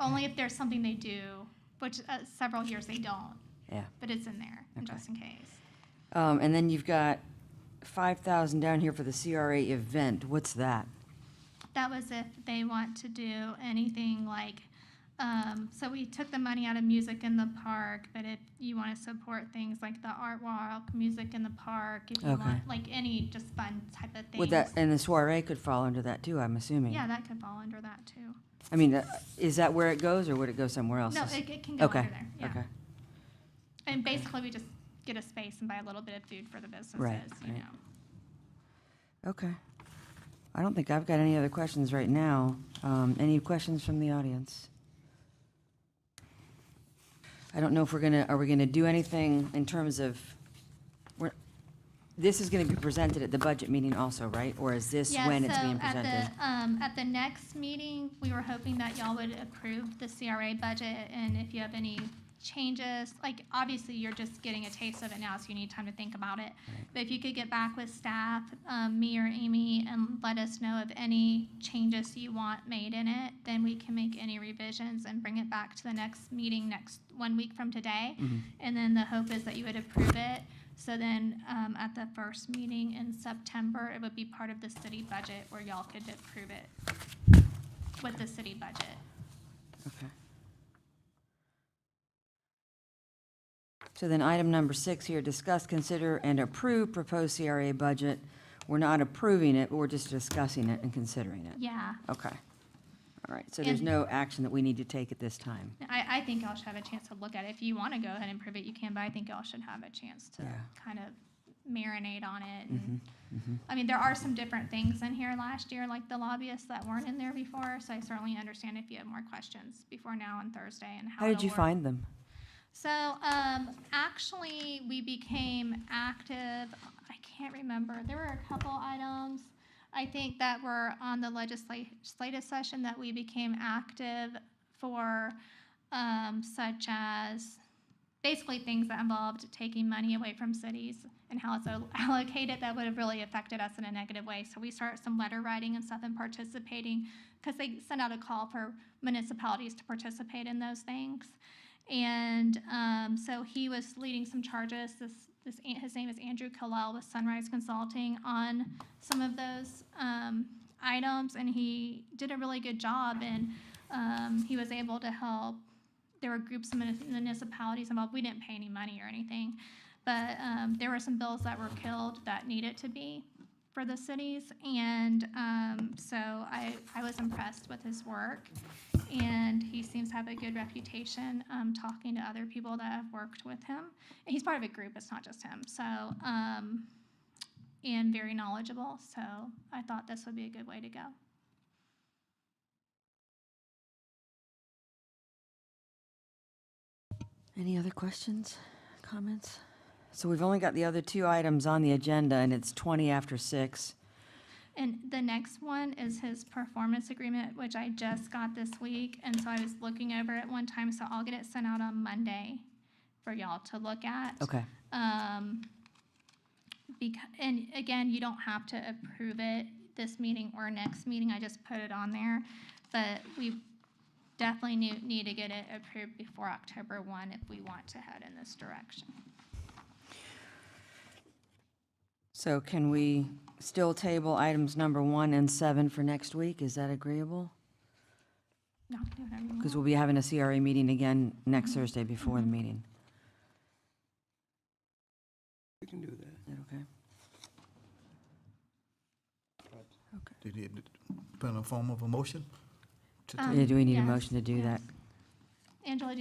Only if there's something they do, which several years they don't, Yeah. but it's in there, just in case. And then you've got 5,000 down here for the CRA event. What's that? That was if they want to do anything like, so we took the money out of music in the park, but if you want to support things like the art walk, music in the park, if you Okay. want, like any just fun type of things. Would that, and the soiree could fall under that too, I'm assuming? Yeah, that could fall under that too. I mean, is that where it goes, or would it go somewhere else? No, it can go Okay, under there, yeah. okay. And basically, we just get a space and buy a little bit of food for the businesses, Right, you right. know. Okay. I don't think I've got any other questions right now. Any questions from the audience? I don't know if are we gonna do anything in terms of, this is gonna be presented at the budget meeting also, right? Or is this when it's being presented? At the next meeting, we were hoping that y'all would approve the CRA budget, and if you have any changes, like, obviously, you're just getting a taste of it now, so you need time to think about it. But if you could get back with staff, me or Amy, and let us know of any changes you want made in it, then we can make any revisions and bring it back to the next meeting 1 week from today. And then the hope is that you would approve it. So then, at the first meeting in September, it would be part of the city budget where y'all could approve it with the city budget. Okay. So then item number 6 here, discuss, consider, and approve proposed CRA budget. We're not approving it, but we're just discussing it and considering it. Yeah. Okay. All right, so there's And- no action that we need to take at this time. I think y'all should have a chance to look at it. If you want to go ahead and prove it, you can, but I think y'all should have a chance to Yeah. kind of marinate on it. And, I mean, there are some different things in here last year, like the lobbyists that weren't in there before, so I certainly understand if you have more questions before now on Thursday and how How did it'll you work. find them? So, actually, we became active, I can't remember, there were a couple items, I think, that were on the legislative session that we became active for, such as basically things that involved taking money away from cities and how it's allocated that would have really affected us in a negative way. So we started some letter writing and stuff and participating, because they sent out a call for municipalities to participate in those things. And so he was leading some charges. His name is Andrew Killell with Sunrise Consulting on some of those items, and he did a really good job. And he was able to help. There were groups of municipalities involved. We didn't pay any money or anything, but there were some bills that were killed that needed to be for the cities. And so I was impressed with his work. And he seems to have a good reputation talking to other people that have worked with him. And he's part of a group, it's not just him. So, and very knowledgeable. So I thought this would be a good way to go. Any other questions, comments? So we've only got the other 2 items on the agenda, and it's 20 after 6. And the next one is his performance agreement, which I just got this week. And so I was looking over it one time, so I'll get it sent out on Monday for y'all to look at. Okay. And again, you don't have to approve it this meeting or next meeting. I just put it on there. But we definitely need to get it approved before October 1 if we want to head in this direction. So can we still table items number 1 and 7 for next week? Is that agreeable? No, do whatever you Because want. we'll be having a CRA meeting again next Thursday before the meeting. We can do that. Is that okay? Do you need to put in a form of a motion? to Um, take? Yeah, do we need a yes, motion to do yes. that? Angela,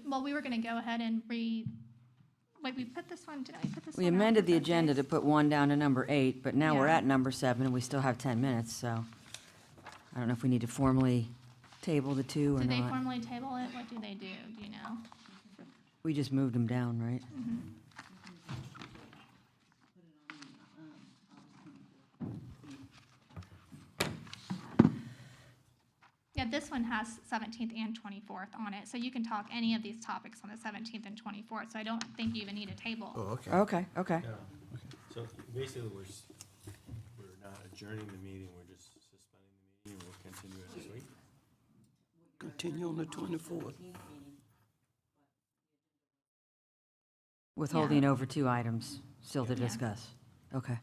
well, we were going to go ahead and wait, we put this one, did I put this one We out amended for the agenda to Thursdays? put 1 down to number 8, but now we're Yeah. at number 7, and we still have 10 minutes, so I don't know if we need to formally table the 2 or Did they not. formally table it? What do they do? Do you know? We just moved them down, right? Yeah, this one has 17th and 24th on it, so you can talk any of these topics on the 17th and 24th, so I don't think you even need a table. Oh, okay. Okay, okay. Yeah. So basically, we're not adjourning the meeting, we're just suspending the meeting, and we'll continue it this week. Continue on the 24th. Withholding over 2 items still to Yeah. discuss. Okay.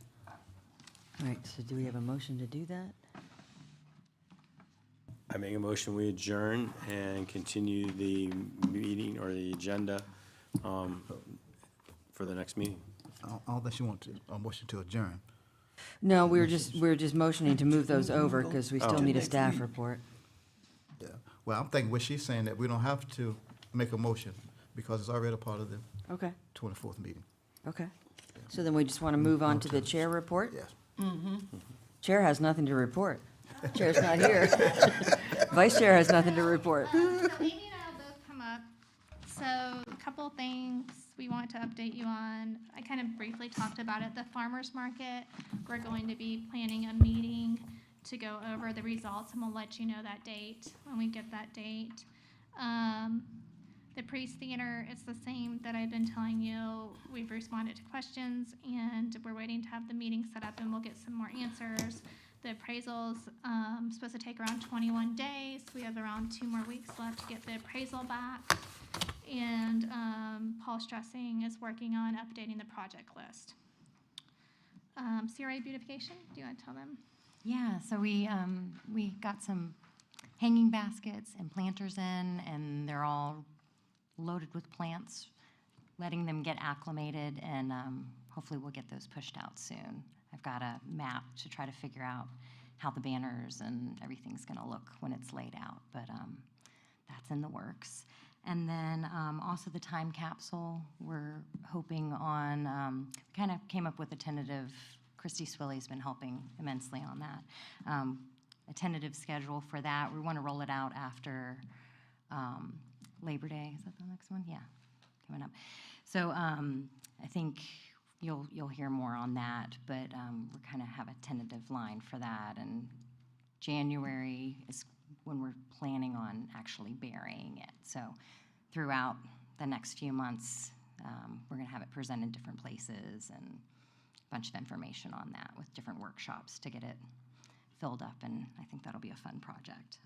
All right, so do we have a motion to do that? I make a motion, we adjourn and continue the meeting or the agenda for the next meeting. I don't think you want to, a motion to adjourn. No, we were just motioning to move those over because we still Oh. need a Next staff week. report. Yeah. Well, I'm thinking what she's saying, that we don't have to make a motion because it's already a part of the Okay, 24th meeting. okay. So then we just want to move on to the chair report? Yes. Chair has nothing to report. Chair's not here. Vice chair has nothing to report. So Amy and I will both come up. So a couple things we want to update you on. I kind of briefly talked about it. The farmer's market, we're going to be planning a meeting to go over the results, and we'll let you know that date when we get that date. The Priest Theater, it's the same that I've been telling you. We've responded to questions, and we're waiting to have the meeting set up, and we'll get some more answers. The appraisal's supposed to take around 21 days. We have around 2 more weeks left to get the appraisal back. And Paul Stressing is working on updating the project list. CRA beautification, do you want to tell them? Yeah, so we got some hanging baskets and planters in, and they're all loaded with plants, letting them get acclimated, and hopefully we'll get those pushed out soon. I've got a map to try to figure out how the banners and everything's gonna look when it's laid out, but that's in the works. And then also the time capsule, we're hoping on, kind of came up with a tentative, Christy Swilley's been helping immensely on that. A tentative schedule for that. We want to roll it out after Labor Day. Is that the next one? Yeah, coming up. So I think you'll hear more on that, but we kind of have a tentative line for that. And January is when we're planning on actually burying it. So throughout the next few months, we're going to have it presented different places and a bunch of information on that with different workshops to get it filled up, and I think that'll be a fun project.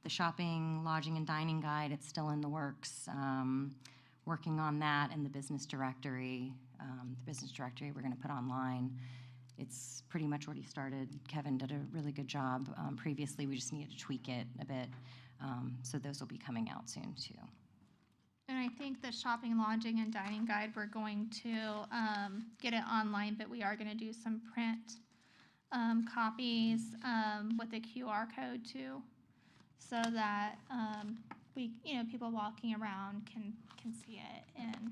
The shopping, lodging, and dining guide, it's still in the works. Working on that and the business directory. The business directory we're going to put online. It's pretty much already started. Kevin did a really good job previously. We just needed to tweak it a bit. So those will be coming out soon too. And I think the shopping, lodging, and dining guide, we're going to get it online, but we are going to do some print copies with a QR code too, so that people walking around can see it and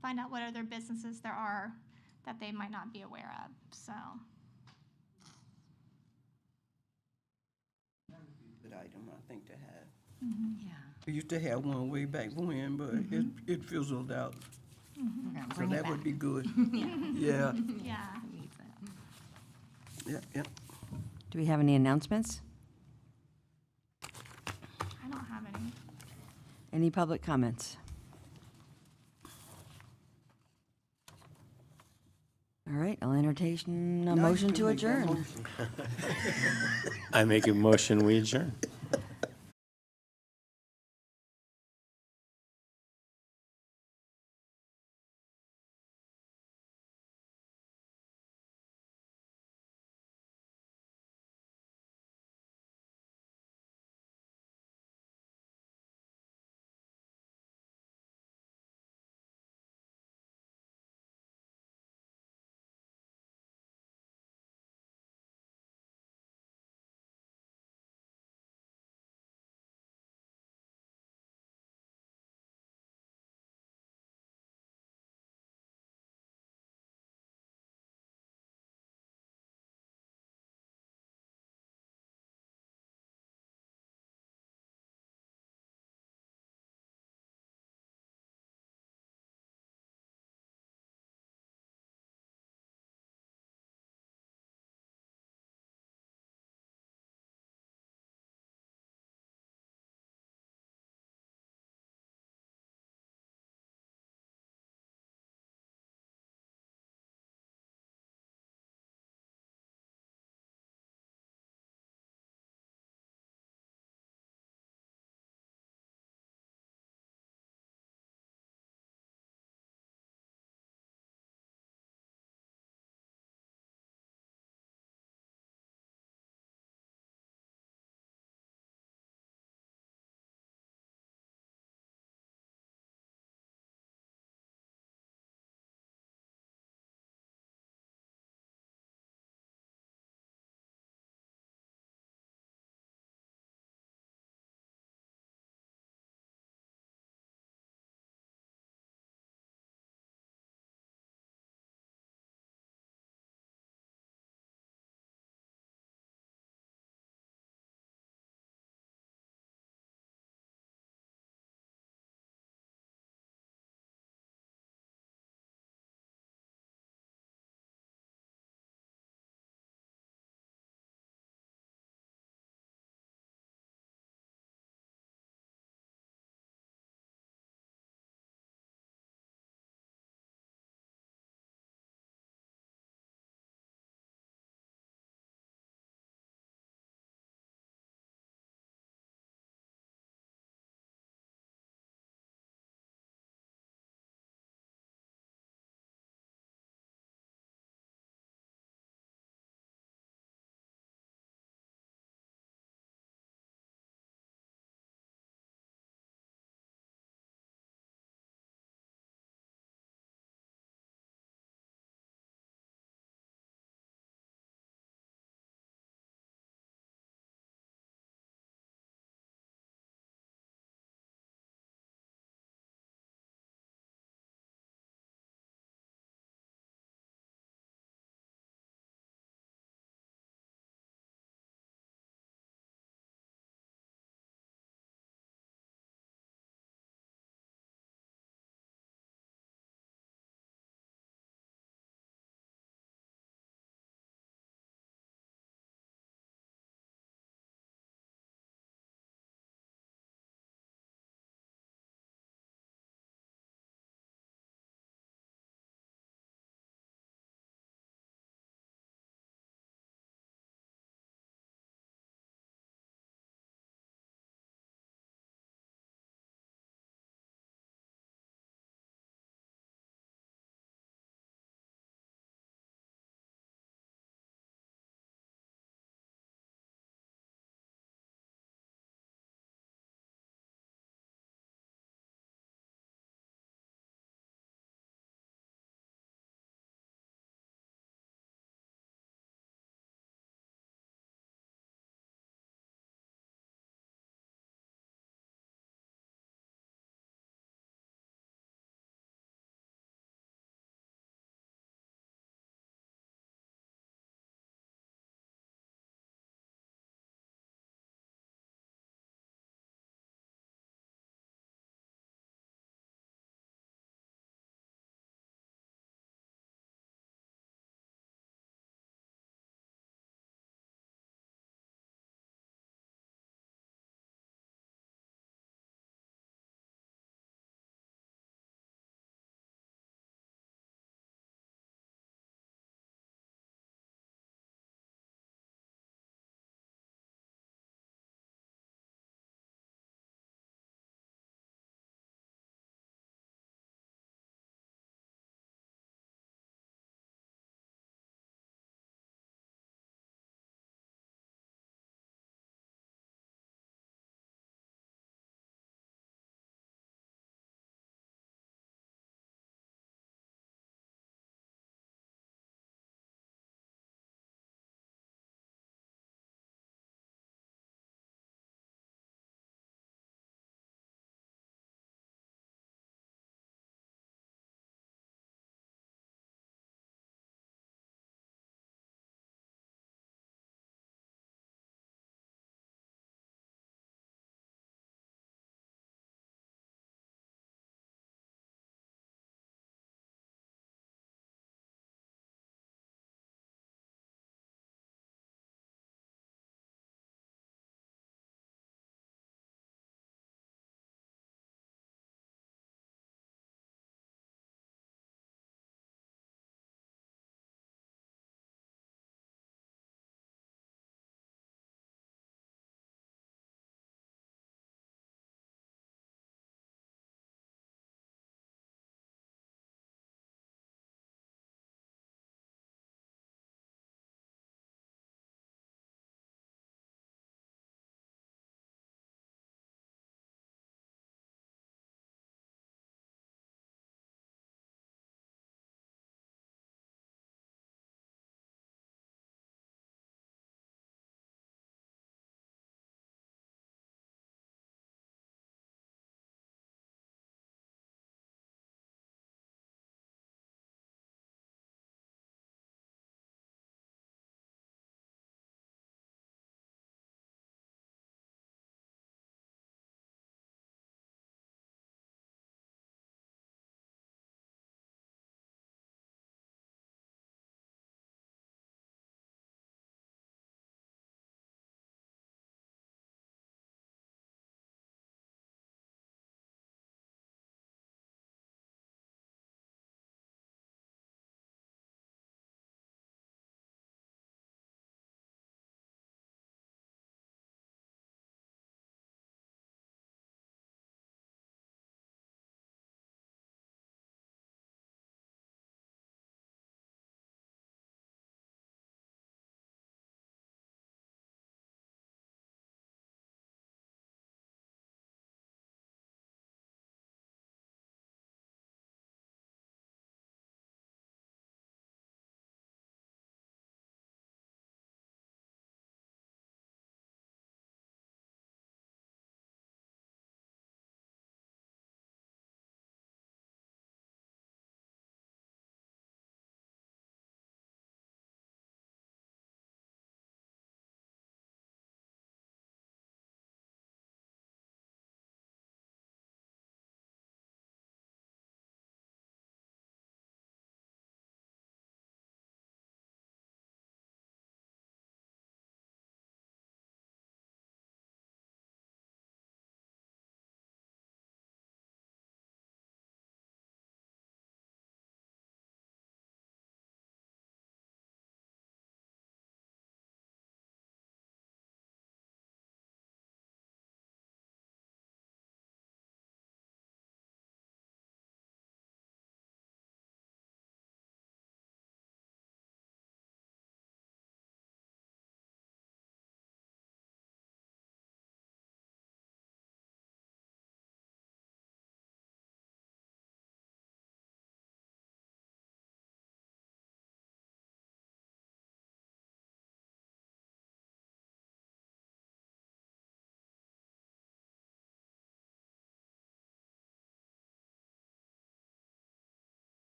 find out what other businesses there are that they might not be aware of. So Good item, I think, to have. Yeah. We used to have one way back when, but it fizzled out. We're gonna So bring it that back. would be good. Yeah, yeah. It needs that. yeah. Do we have any announcements? I don't have any. Any public comments? All right, I'll entertain a Now you motion can to make that adjourn. motion. I make a motion, we adjourn.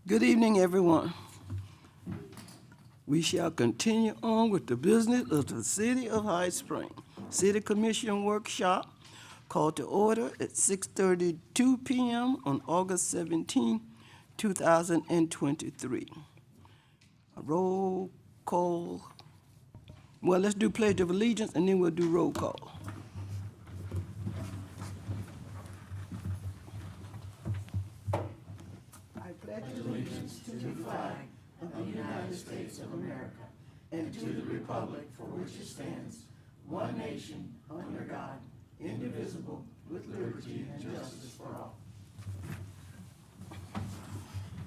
Good evening, everyone. We shall continue on with the business of the City of High Spring. City Commission Workshop called to order at 6:32 p.m. on August 17, 2023. A roll call. Well, let's do Pledge of Allegiance and then we'll do roll call.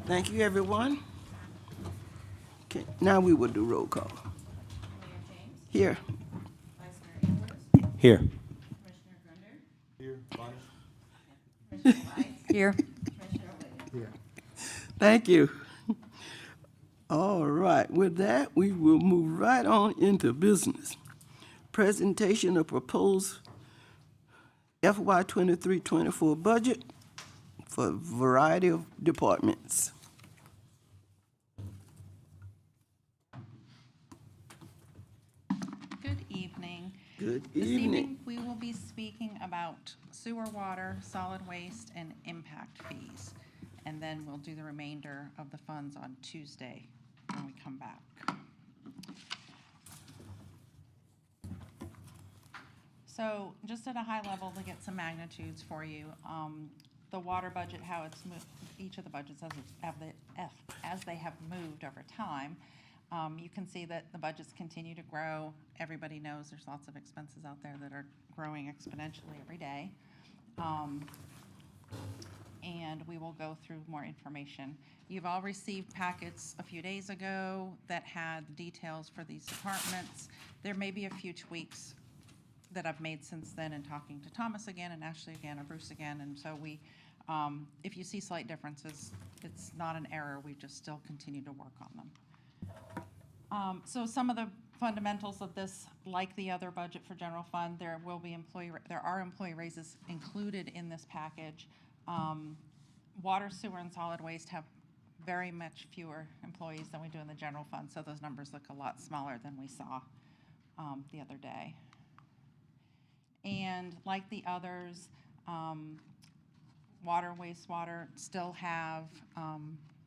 Thank you, everyone. Okay, now we will do roll call. Mayor James, Here. Vice Mayor Andrews, Here. Commissioner Grunder. Commissioner White, Here. Commissioner Williams. Thank you. All right, with that, we will move right on into business. Presentation of proposed FY 23-24 budget for a variety of departments. Good evening. Good This evening. evening, we will be speaking about sewer, water, solid waste, and impact fees. And then we'll do the remainder of the funds on Tuesday when we come back. So just at a high level to get some magnitudes for you, the water budget, how it's moved, each of the budgets as they have moved over time. You can see that the budgets continue to grow. Everybody knows there's lots of expenses out there that are growing exponentially every day. And we will go through more information. You've all received packets a few days ago that had the details for these departments. There may be a few tweaks that I've made since then in talking to Thomas again and Ashley again and Bruce again. And so we, if you see slight differences, it's not an error. We just still continue to work on them. So some of the fundamentals of this, like the other budget for general fund, there are employee raises included in this package. Water, sewer, and solid waste have very much fewer employees than we do in the general fund, so those numbers look a lot smaller than we saw the other day. And like the others, water and wastewater still have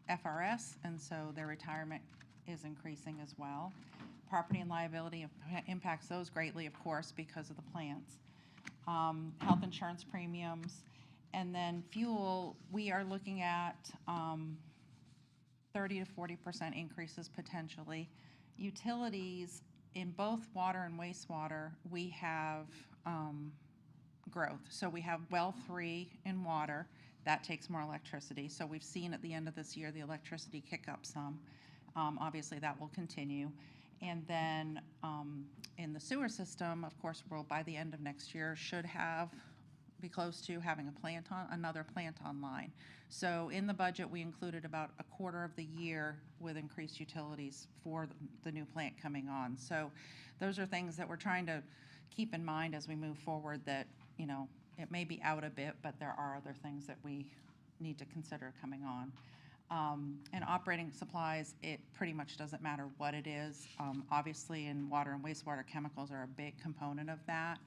FRS, and so their retirement is increasing as well. Property and liability impacts those greatly, of course, because of the plants. Health insurance premiums, and then fuel, we are looking at 30 to 40% increases potentially. Utilities, in both water and wastewater, we have growth. So we have well 3 in water. That takes more electricity. So we've seen at the end of this year the electricity kick up some. Obviously, that will continue. And then in the sewer system, of course, we'll, by the end of next year, should be close to having another plant online. So in the budget, we included about a quarter of the year with increased utilities for the new plant coming on. So those are things that we're trying to keep in mind as we move forward, that, you know, it may be out a bit, but there are other things that we need to consider coming on. And operating supplies, it pretty much doesn't matter what it is. Obviously, in water and wastewater, chemicals are a big component of that.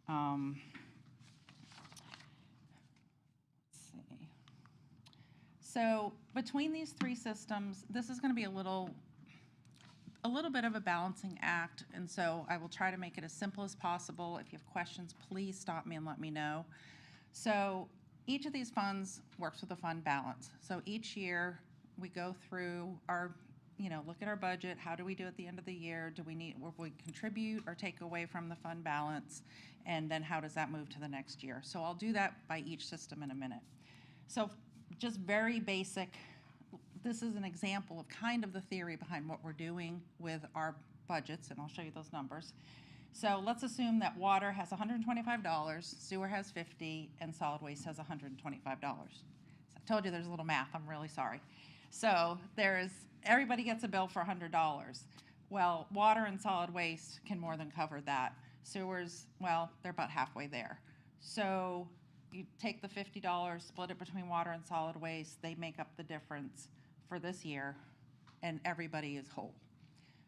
Let's see. So between these three systems, this is going to be a little bit of a balancing act, and so I will try to make it as simple as possible. If you have questions, please stop me and let me know. So each of these funds works with a fund balance. So each year we go through our, look at our budget. How do we do at the end of the year? Will we contribute or take away from the fund balance? And then how does that move to the next year? So I'll do that by each system in a minute. So just very basic. This is an example of kind of the theory behind what we're doing with our budgets, and I'll show you those numbers. So let's assume that water has $125, sewer has $50, and solid waste has $125. So I told you there's a little math, I'm really sorry. So everybody gets a bill for $100. Well, water and solid waste can more than cover that. Sewers, well, they're about halfway there. So you take the $50, split it between water and solid waste, they make up the difference for this year, and everybody is whole.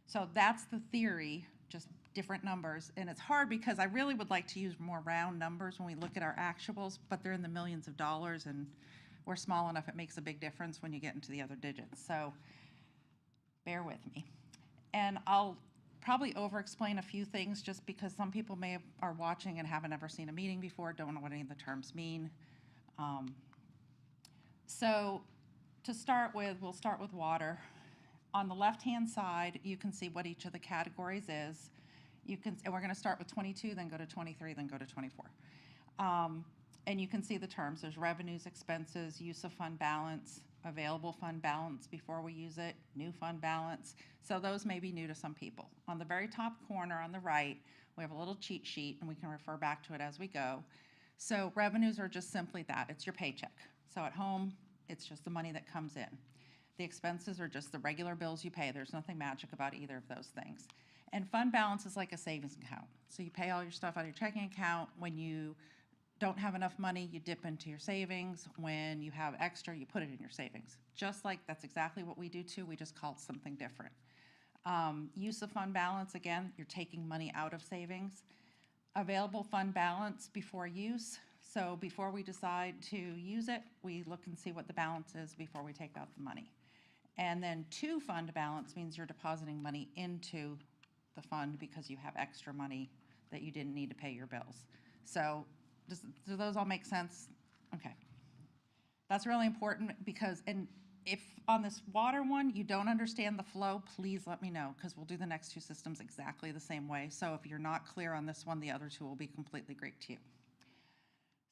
So that's the theory, just different numbers. And it's hard because I really would like to use more round numbers when we look at our actuals, but they're in the millions of dollars, and we're small enough, it makes a big difference when you get into the other digits. So bear with me. And I'll probably over-explain a few things just because some people are watching and haven't ever seen a meeting before, don't know what any of the terms mean. So to start with, we'll start with water. On the left-hand side, you can see what each of the categories is. And we're gonna start with 22, then go to 23, then go to 24. And you can see the terms. There's revenues, expenses, use of fund balance, available fund balance before we use it, new fund balance. So those may be new to some people. On the very top corner on the right, we have a little cheat sheet, and we can refer back to it as we go. So revenues are just simply that. It's your paycheck. So at home, it's just the money that comes in. The expenses are just the regular bills you pay. There's nothing magic about either of those things. And fund balance is like a savings account. So you pay all your stuff out of your checking account. When you don't have enough money, you dip into your savings. When you have extra, you put it in your savings. Just like that's exactly what we do too, we just call it something different. Use of fund balance, again, you're taking money out of savings. Available fund balance before use. So before we decide to use it, we look and see what the balance is before we take out the money. And then to fund balance means you're depositing money into the fund because you have extra money that you didn't need to pay your bills. So do those all make sense? Okay. That's really important because, and if on this water one you don't understand the flow, please let me know because we'll do the next two systems exactly the same way. So if you're not clear on this one, the other two will be completely great to you.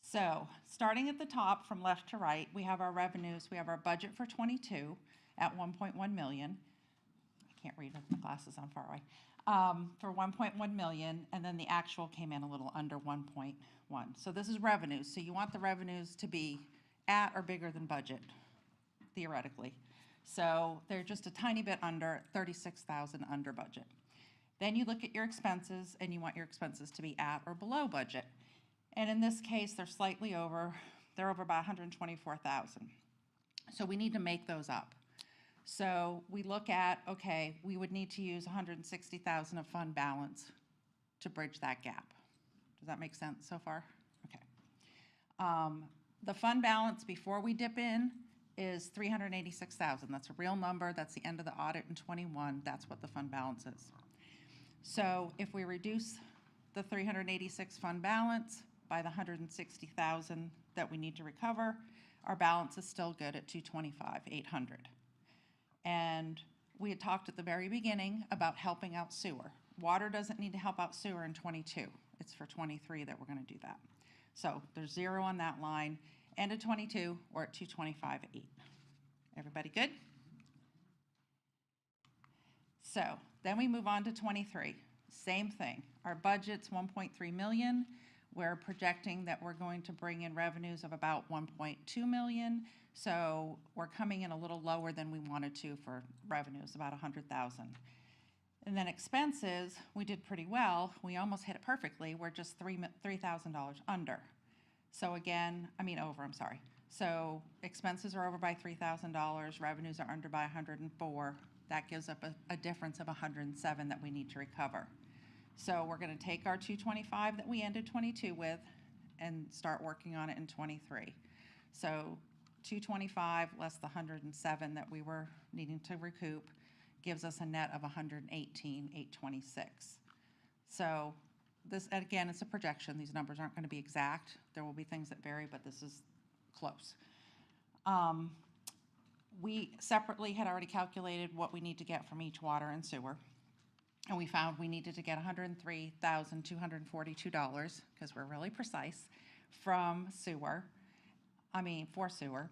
So starting at the top from left to right, we have our revenues. We have our budget for 22 at 1.1 million. I can't read with my glasses on far away. For 1.1 million, and then the actual came in a little under 1.1. So this is revenues. So you want the revenues to be at or bigger than budget, theoretically. So they're just a tiny bit under, 36,000 under budget. Then you look at your expenses, and you want your expenses to be at or below budget. And in this case, they're slightly over. They're over by 124,000. So we need to make those up. So we look at, okay, we would need to use 160,000 of fund balance to bridge that gap. Does that make sense so far? Okay. The fund balance before we dip in is 386,000. That's a real number. That's the end of the audit in 21. That's what the fund balance is. So if we reduce the 386 fund balance by the 160,000 that we need to recover, our balance is still good at 225,800. And we had talked at the very beginning about helping out sewer. Water doesn't need to help out sewer in 22. It's for 23 that we're going to do that. So there's 0 on that line. End of 22, we're at 225,800. Everybody good? So then we move on to 23. Same thing. Our budget's 1.3 million. We're projecting that we're going to bring in revenues of about 1.2 million. So we're coming in a little lower than we wanted to for revenues, about 100,000. And then expenses, we did pretty well. We almost hit it perfectly. We're just $3,000 under. So again, over, I'm sorry. So expenses are over by $3,000, revenues are under by 104. That gives up a difference of 107 that we need to recover. So we're gonna take our 225 that we ended 22 with and start working on it in 23. So 225 less the 107 that we were needing to recoup gives us a net of 118,826. So this, again, it's a projection. These numbers aren't going to be exact. There will be things that vary, but this is close. We separately had already calculated what we need to get from each water and sewer. And we found we needed to get $103,242, because we're really precise, from sewer, for sewer,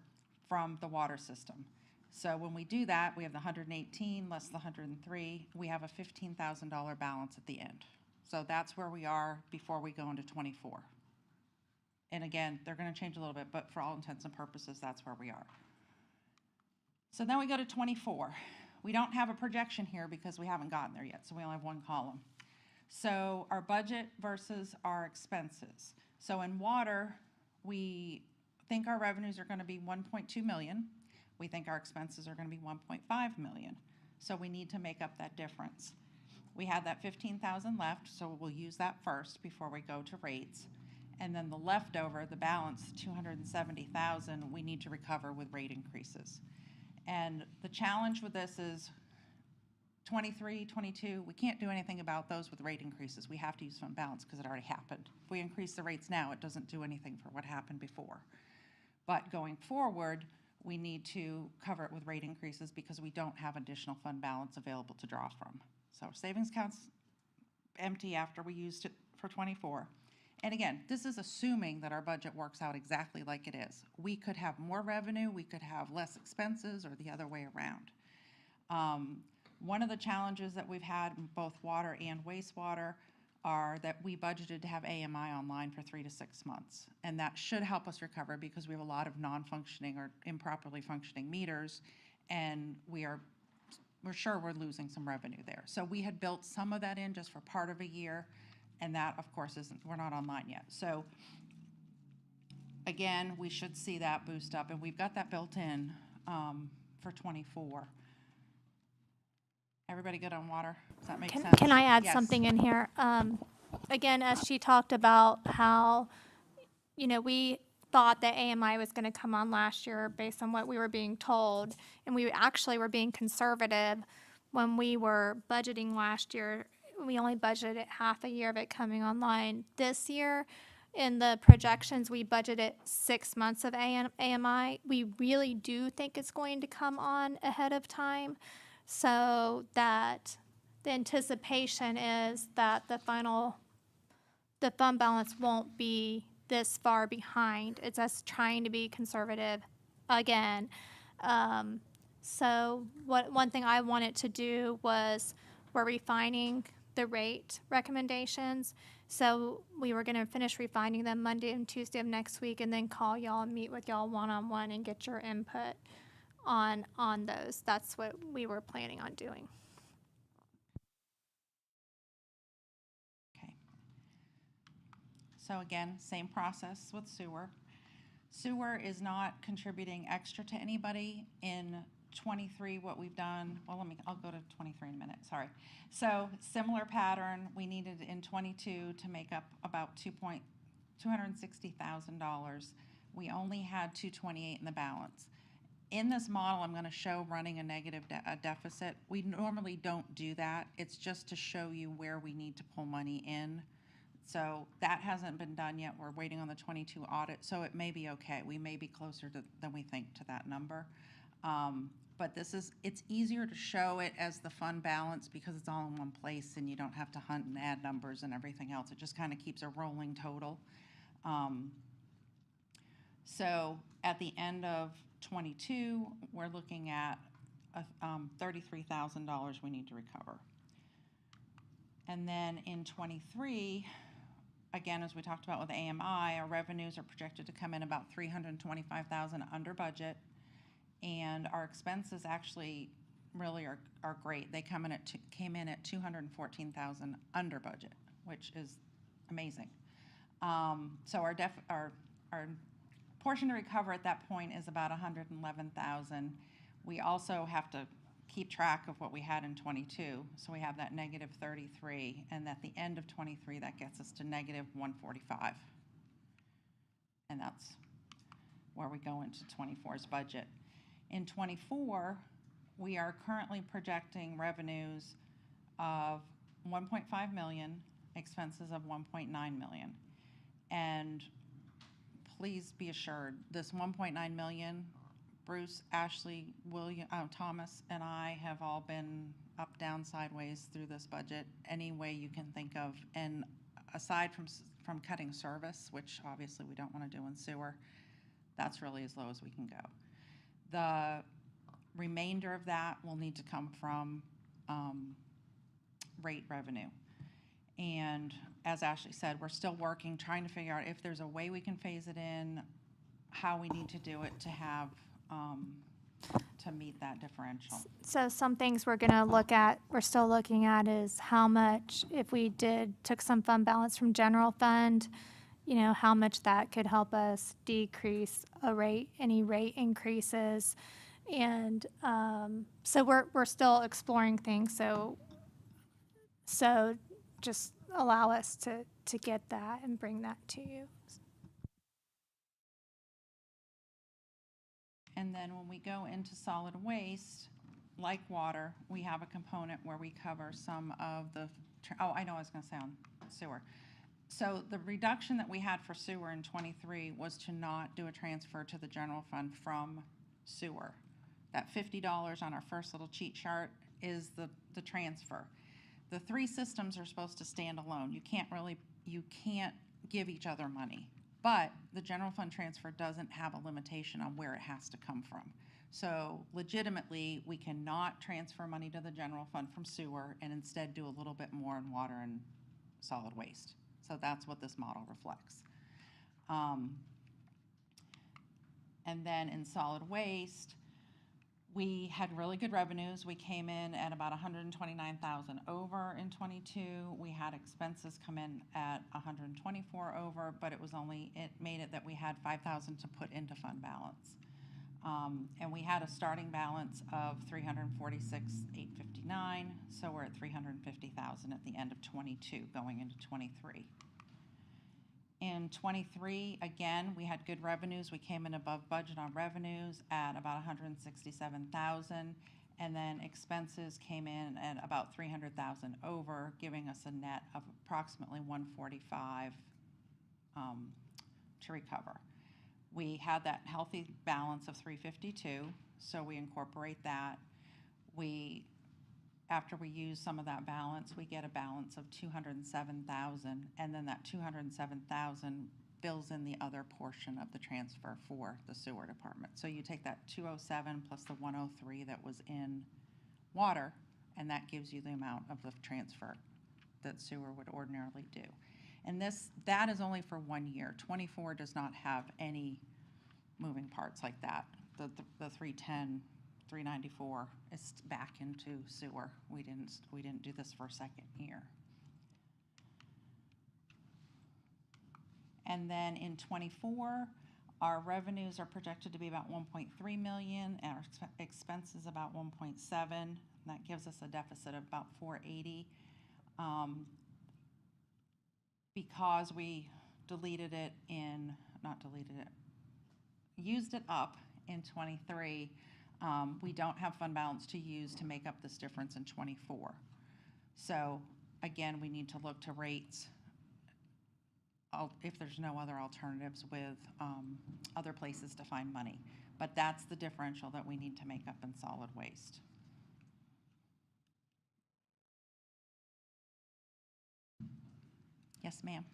from the water system. So when we do that, we have the 118 less the 103, we have a $15,000 balance at the end. So that's where we are before we go into 24. And again, they're gonna change a little bit, but for all intents and purposes, that's where we are. So then we go to 24. We don't have a projection here because we haven't gotten there yet, so we only have one column. So our budget versus our expenses. So in water, we think our revenues are gonna be 1.2 million. We think our expenses are gonna be 1.5 million. So we need to make up that difference. We had that 15,000 left, so we'll use that first before we go to rates. And then the leftover, the balance, 270,000, we need to recover with rate increases. And the challenge with this is 23, 22, we can't do anything about those with rate increases. We have to use fund balance because it already happened. If we increase the rates now, it doesn't do anything for what happened before. But going forward, we need to cover it with rate increases because we don't have additional fund balance available to draw from. So savings account's empty after we used it for 24. And again, this is assuming that our budget works out exactly like it is. We could have more revenue, we could have less expenses, or the other way around. One of the challenges that we've had in both water and wastewater are that we budgeted to have AMI online for 3 to 6 months. And that should help us recover because we have a lot of non-functioning or improperly functioning meters, and we're sure we're losing some revenue there. So we had built some of that in just for part of a year, and that, of course, we're not online yet. So again, we should see that boost up, and we've got that built in for 24. Everybody good on water? Does that make sense? Can I add Yes. something in here? Again, as she talked about how, we thought that AMI was going to come on last year based on what we were being told, and we actually were being conservative when we were budgeting last year. We only budgeted half a year of it coming online. This year, in the projections, we budgeted 6 months of AMI. We really do think it's going to come on ahead of time, so that the anticipation is that the fund balance won't be this far behind. It's us trying to be conservative again. So one thing I wanted to do was we're refining the rate recommendations. So we were gonna finish refining them Monday and Tuesday of next week, and then call y'all and meet with y'all one-on-one and get your input on those. That's what we were planning on doing. Okay. So again, same process with sewer. Sewer is not contributing extra to anybody. In 23, what we've done, well, I'll go to 23 in a minute, sorry. So similar pattern, we needed in 22 to make up about $260,000. We only had 228 in the balance. In this model, I'm going to show running a negative deficit. We normally don't do that. It's just to show you where we need to pull money in. So that hasn't been done yet. We're waiting on the 22 audit, so it may be okay. We may be closer than we think to that number. But it's easier to show it as the fund balance because it's all in one place and you don't have to hunt and add numbers and everything else. It just kind of keeps a rolling total. So at the end of 22, we're looking at $33,000 we need to recover. And then in 23, again, as we talked about with AMI, our revenues are projected to come in about $325,000 under budget, and our expenses actually really are great. They came in at $214,000 under budget, which is amazing. So our portion to recover at that point is about $111,000. We also have to keep track of what we had in 22, so we have that negative 33, and at the end of 23, that gets us to negative 145. And that's where we go into 24's budget. In 24, we are currently projecting revenues of 1.5 million, expenses of 1.9 million. And please be assured, this 1.9 million, Bruce, Ashley, William, Thomas, and I have all been up, down, sideways through this budget, any way you can think of. And aside from cutting service, which obviously we don't want to do in sewer, that's really as low as we can go. The remainder of that will need to come from rate revenue. And as Ashley said, we're still working, trying to figure out if there's a way we can phase it in, how we need to do it to have to meet that differential. So some things we're still looking at is how much, if we took some fund balance from general fund, you know, how much that could help us decrease any rate increases. And so we're still exploring things. So just allow us to get that and bring that to you. And then when we go into solid waste, like water, we have a component where we cover some of the, oh, I know I was gonna say on sewer. So the reduction that we had for sewer in '23 was to not do a transfer to the general fund from sewer. That $50 on our first little cheat chart is the transfer. The three systems are supposed to stand alone. You can't give each other money. But the general fund transfer doesn't have a limitation on where it has to come from. So legitimately, we cannot transfer money to the general fund from sewer and instead do a little bit more in water and solid waste. So that's what this model reflects. And then in solid waste, we had really good revenues. We came in at about 129,000 over in '22. We had expenses come in at 124 over, but it made it that we had 5,000 to put into fund balance. And we had a starting balance of 346,859, so we're at 350,000 at the end of '22 going into '23. In '23, again, we had good revenues. We came in above budget on revenues at about 167,000, and then expenses came in at about 300,000 over, giving us a net of approximately 145 to recover. We had that healthy balance of 352, so we incorporate that. After we use some of that balance, we get a balance of 207,000, and then that 207,000 fills in the other portion of the transfer for the sewer department. So you take that 207 plus the 103 that was in water, and that gives you the amount of the transfer that sewer would ordinarily do. And that is only for 1 year. '24 does not have any moving parts like that. The 310, 394 is back into sewer. We didn't do this for a second year. And then in '24, our revenues are projected to be about 1.3 million, and our expenses about 1.7. That gives us a deficit of about 480. Because we used it up in '23, we don't have fund balance to use to make up this difference in '24. So again, we need to look to rates if there's no other alternatives with other places to find money. But that's the differential that we need to make up in solid waste. Yes, ma'am.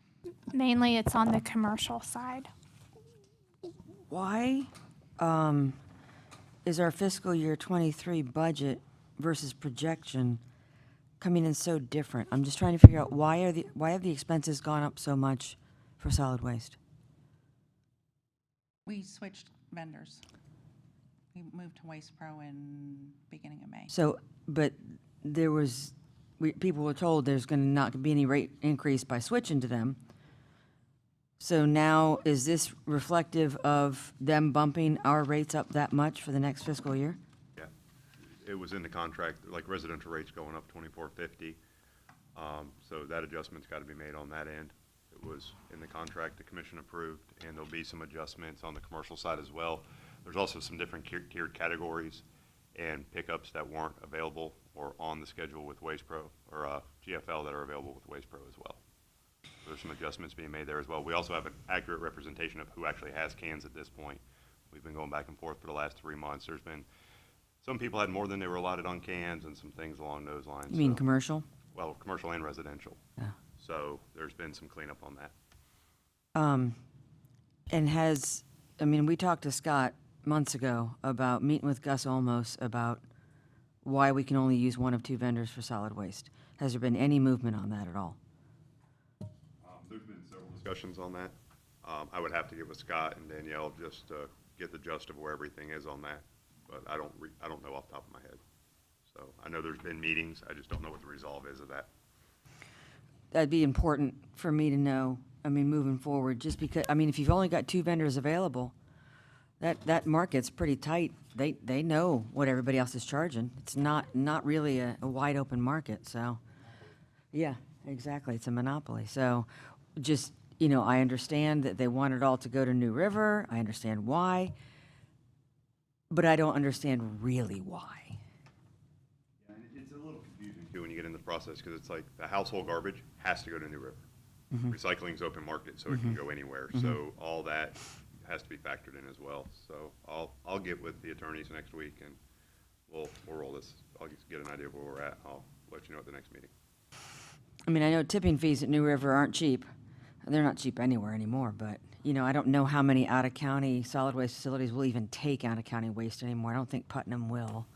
Mainly it's on the commercial side. Why is our fiscal year '23 budget versus projection coming in so different? I'm just trying to figure out why have the expenses gone up so much for solid waste? We switched vendors. We moved to Waste Pro in beginning of May. So, but people were told there's going to not be any rate increase by switching to them. So now, is this reflective of them bumping our rates up that much for the next fiscal year? Yeah, it was in the contract, like residential rates going up $24.50. So that adjustment's got to be made on that end. It was in the contract the commission approved, and there'll be some adjustments on the commercial side as well. There's also some different tiered categories and pickups that weren't available or on the schedule with Waste Pro or GFL that are available with Waste Pro as well. So there's some adjustments being made there as well. We also have an accurate representation of who actually has cans at this point. We've been going back and forth for the last 3 months. There's been, some people had more than they were allotted on cans and some things along those lines. You mean commercial? Well, commercial and residential. Yeah. So there's been some cleanup on that. And we talked to Scott months ago about meeting with Gus Olmos about why we can only use one of two vendors for solid waste. Has there been any movement on that at all? There's been several discussions on that. I would have to get with Scott and Danielle just to get the gist of where everything is on that, but I don't know off the top of my head. So I know there's been meetings. I just don't know what the resolve is of that. that'd be important for me to know, I mean, moving forward, just because, I mean, if you've only got 2 vendors available, that market's pretty tight. They know what everybody else is charging. It's not really a wide open market, so, yeah, exactly, it's a monopoly. So, just, you know, I understand that they want it all to go to New River, I understand why, but I don't understand really why. And it's a little confusing too when you get into the process, because it's like the household garbage has to go to New River. Recycling's open market, so it can go anywhere. So all that has to be factored in as well. So I'll get with the attorneys next week and we'll roll this. I'll just get an idea of where we're at. I'll let you know at the next meeting. I mean, I know tipping fees at New River aren't cheap. They're not cheap anywhere anymore, but, you know, I don't know how many out-of-county solid waste facilities will even take out-of-county waste anymore. I don't think Putnam will.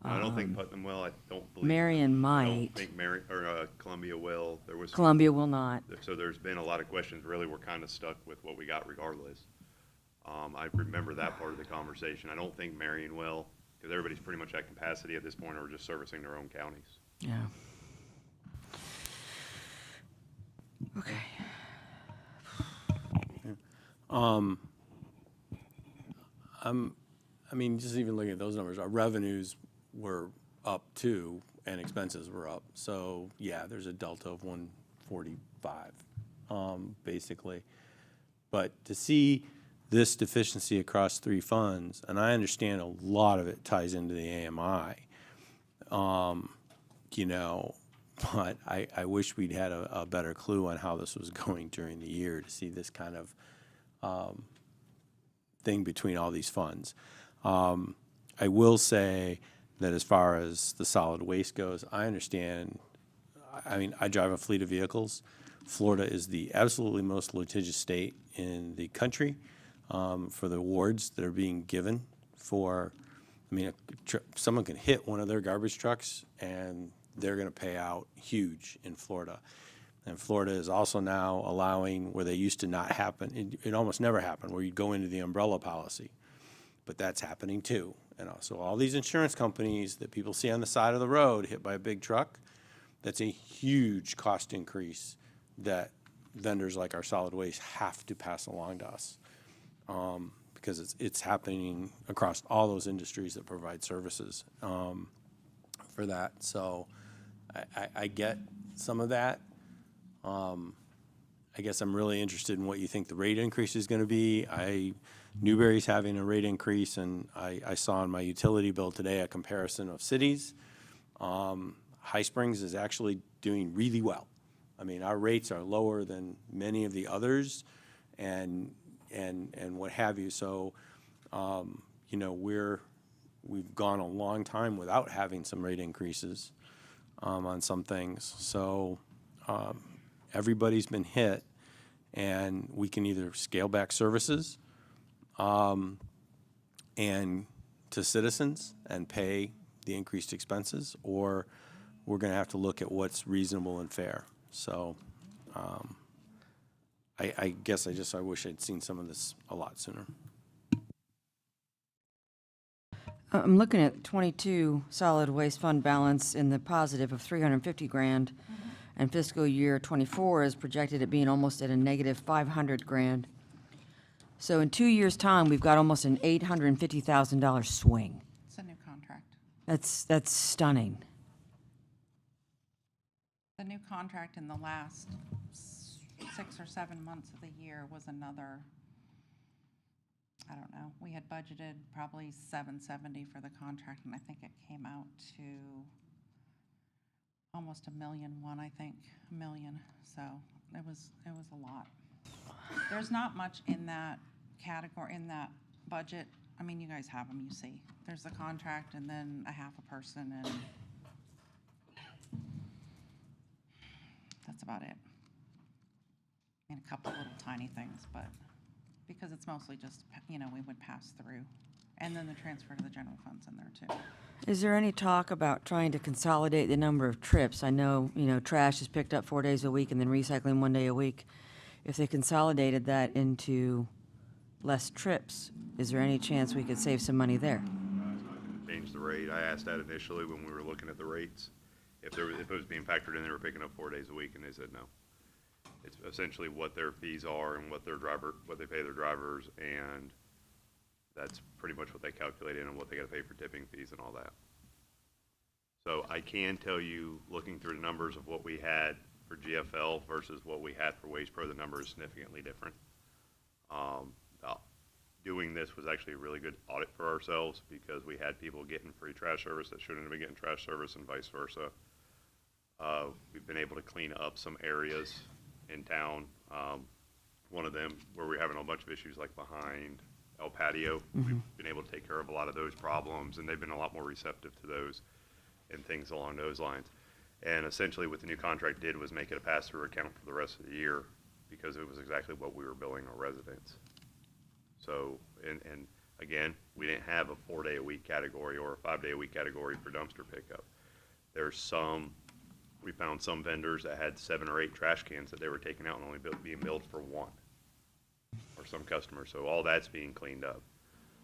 I don't think Putnam will. I don't believe. Marion I might. don't think Columbia will. There was. Columbia will not. So there's been a lot of questions. Really, we're kind of stuck with what we got regardless. I remember that part of the conversation. I don't think Marion will, because everybody's pretty much at capacity at this point, or just servicing their own counties. Yeah. Okay. I mean, just even looking at those numbers, our revenues were up too, and expenses were up. So, yeah, there's a delta of 145, basically. But to see this deficiency across 3 funds, and I understand a lot of it ties into the AMI, you know, but I wish we'd had a better clue on how this was going during the year to see this kind of thing between all these funds. I will say that as far as the solid waste goes, I understand, I mean, I drive a fleet of vehicles. Florida is the absolutely most litigious state in the country for the awards that are being given for, I mean, someone can hit one of their garbage trucks and they're going to pay out huge in Florida. And Florida is also now allowing where they used to not happen, it almost never happened, where you'd go into the umbrella policy. But that's happening too. And so all these insurance companies that people see on the side of the road hit by a big truck, that's a huge cost increase that vendors like our solid waste have to pass along to us. Because it's happening across all those industries that provide services for that. So I get some of that. I guess I'm really interested in what you think the rate increase is going to be. Newberry's having a rate increase, and I saw on my utility bill today a comparison of cities. High Springs is actually doing really well. I mean, our rates are lower than many of the others, and what have you. So, you know, we've gone a long time without having some rate increases on some things. So everybody's been hit, and we can either scale back services and to citizens and pay the increased expenses, or we're going to have to look at what's reasonable and fair. So I guess I wish I'd seen some of this a lot sooner. I'm looking at 22 solid waste fund balance in the positive of 350 grand, and fiscal year 24 is projected at being almost at a negative 500 grand. So in 2 years' time, we've got almost an $850,000 swing. It's a new contract. That's stunning. The new contract in the last 6 or 7 months of the year was another, I don't know, we had budgeted probably $770 for the contract, and I think it came out to almost $1.1 million, I think, $1 million. So it was a lot. There's not much in that category, in that budget. I mean, you guys have them, you see. There's the contract and then a half a person, and that's about it. And a couple little tiny things, but because it's mostly just, you know, we would pass through. And then the transfer to the general fund's in there too. Is there any talk about trying to consolidate the number of trips? I know, you know, trash is picked up 4 days a week and then recycling 1 day a week. If they consolidated that into less trips, is there any chance we could save some money there? Change the rate. I asked that initially when we were looking at the rates, if it was being factored in, they were picking up 4 days a week, and they said no. It's essentially what their fees are and what they pay their drivers, and that's pretty much what they calculate in and what they gotta pay for tipping fees and all that. So I can tell you, looking through the numbers of what we had for GFL versus what we had for Waste Pro, the number is significantly different. Doing this was actually a really good audit for ourselves because we had people getting free trash service that shouldn't have been getting trash service and vice versa. We've been able to clean up some areas in town. One of them where we're having a bunch of issues like behind El Patio, we've been able to take care of a lot of those problems, and they've been a lot more receptive to those and things along those lines. And essentially what the new contract did was make it a pass-through account for the rest of the year because it was exactly what we were billing our residents. So, and again, we didn't have a 4-day-a-week category or a 5-day-a-week category for dumpster pickup. We found some vendors that had 7 or 8 trash cans that they were taking out and only being billed for 1, or some customers. So all that's being cleaned up.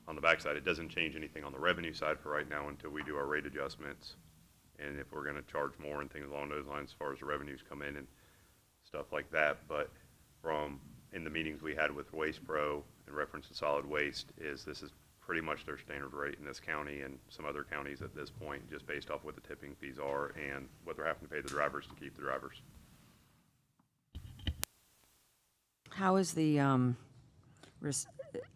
On the backside, it doesn't change anything on the revenue side for right now until we do our rate adjustments. And if we're gonna charge more and things along those lines as far as the revenues come in and stuff like that. But in the meetings we had with Waste Pro in reference to solid waste, this is pretty much their standard rate in this county and some other counties at this point, just based off what the tipping fees are and what they're having to pay the drivers to keep the drivers. How is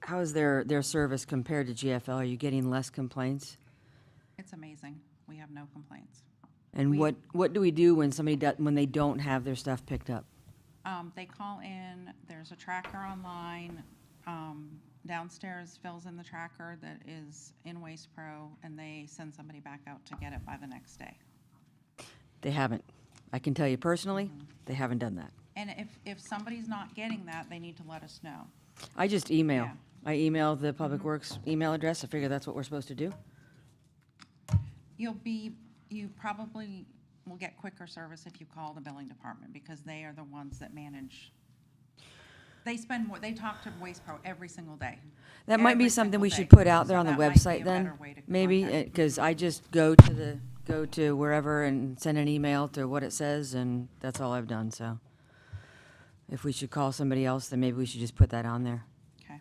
how is their service compared to GFL? Are you getting less complaints? It's amazing. We have no complaints. And what do we do when when they don't have their stuff picked up? They call in, there's a tracker online, downstairs fills in the tracker that is in Waste Pro, and they send somebody back out to get it by the next day. They haven't. I can tell you personally, they haven't done that. And if somebody's not getting that, they need to let us know. I just email. Yeah. I email the Public Works email address. I figure that's what we're supposed to do. You probably will get quicker service if you call the billing department because they are the ones that manage. They spend more, they talk to Waste Pro every single day. That might be Every something we single should day. put out there So on the that might be a website then, better way to maybe, contact. because I just go to wherever and send an email to what it says, and that's all I've done, so. If we should call somebody else, then maybe we should just put that on there. Okay.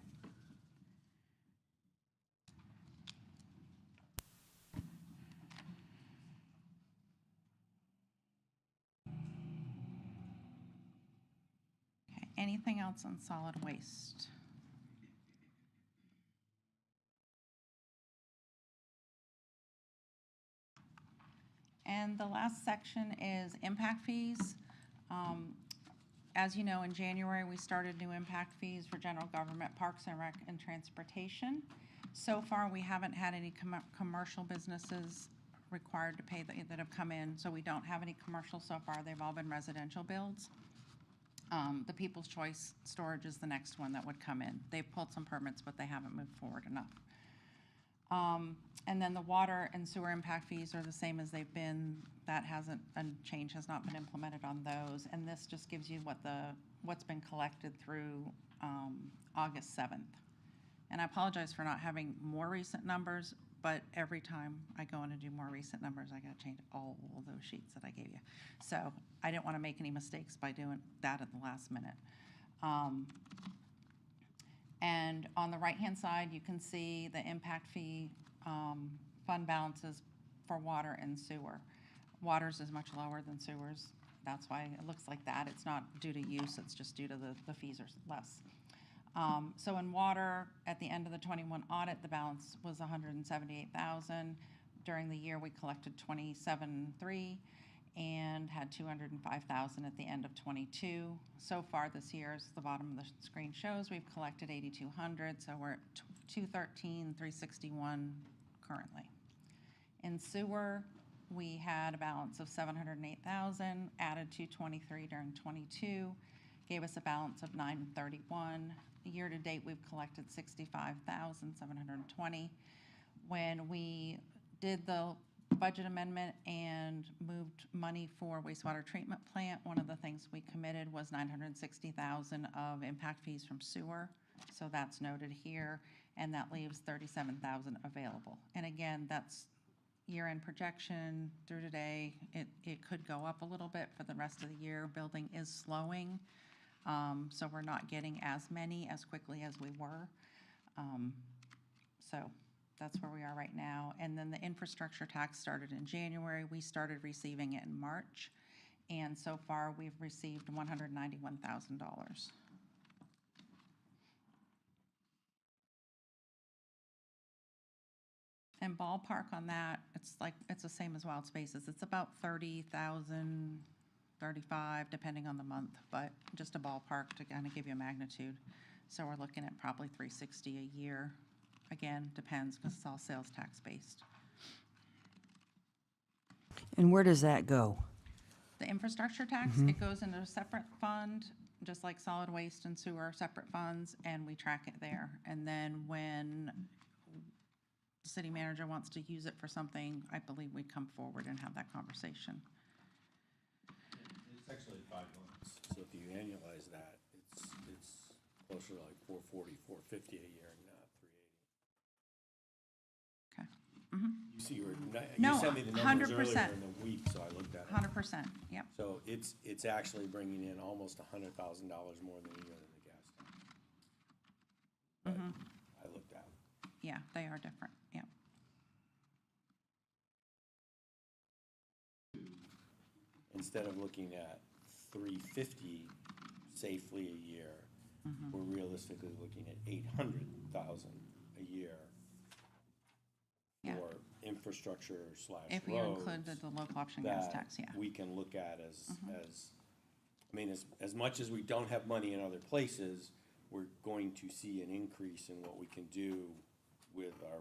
Okay, anything else on solid waste? And the last section is impact fees. As you know, in January, we started new impact fees for general government, parks and rec, and transportation. So far, we haven't had any commercial businesses required to pay that have come in, so we don't have any commercial so far. They've all been residential builds. The People's Choice Storage is the next one that would come in. They've pulled some permits, but they haven't moved forward enough. And then the water and sewer impact fees are the same as they've been. That hasn't, a change has not been implemented on those. And this just gives you what's been collected through August 7th. And I apologize for not having more recent numbers, but every time I go in and do more recent numbers, I gotta change all of those sheets that I gave you. So I didn't wanna make any mistakes by doing that at the last minute. And on the right-hand side, you can see the impact fee fund balances for water and sewer. Water's is much lower than sewers. That's why it looks like that. It's not due to use, it's just due to the fees are less. So in water, at the end of the 21 audit, the balance was $178,000. During the year, we collected $27,300 and had $205,000 at the end of 22. So far this year, as the bottom of the screen shows, we've collected $8,200, so we're at $213,361 currently. In sewer, we had a balance of $708,000, added $223 during 22, gave us a balance of $931. Year to date, we've collected $65,720. When we did the budget amendment and moved money for wastewater treatment plant, one of the things we committed was $960,000 of impact fees from sewer. So that's noted here, and that leaves $37,000 available. And again, that's year-end projection through today, it could go up a little bit for the rest of the year. Building is slowing, so we're not getting as many as quickly as we were. So that's where we are right now. And then the infrastructure tax started in January. We started receiving it in March. And so far, we've received $191,000. And ballpark on that, it's the same as Wild Spaces. It's about 30,000, 35, depending on the month, but just a ballpark to kind of give you a magnitude. So we're looking at probably 360 a year. Again, depends because it's all sales tax based. And where does that go? The infrastructure tax, it goes into a separate fund, just like solid waste and sewer are separate funds, and we track it there. And then when the city manager wants to use it for something, I believe we come forward and have that conversation. It's actually 5 months, so if you annualize that, it's closer to like 440, 450 a year, not 380. Okay. You see, you No, sent me the numbers 100%. earlier in the week, so I looked at it. 100%, yep. So it's actually bringing in almost $100,000 more than a unit of gas tax. But I looked at it. Yeah, they are different, yep. Instead of looking at 350 safely a year, we're realistically looking at 800,000 a year Yeah. for infrastructure / If you roads included the local option gas that tax, yeah. we can look at I mean, as much as we don't have money in other places, we're going to see an increase in what we can do with our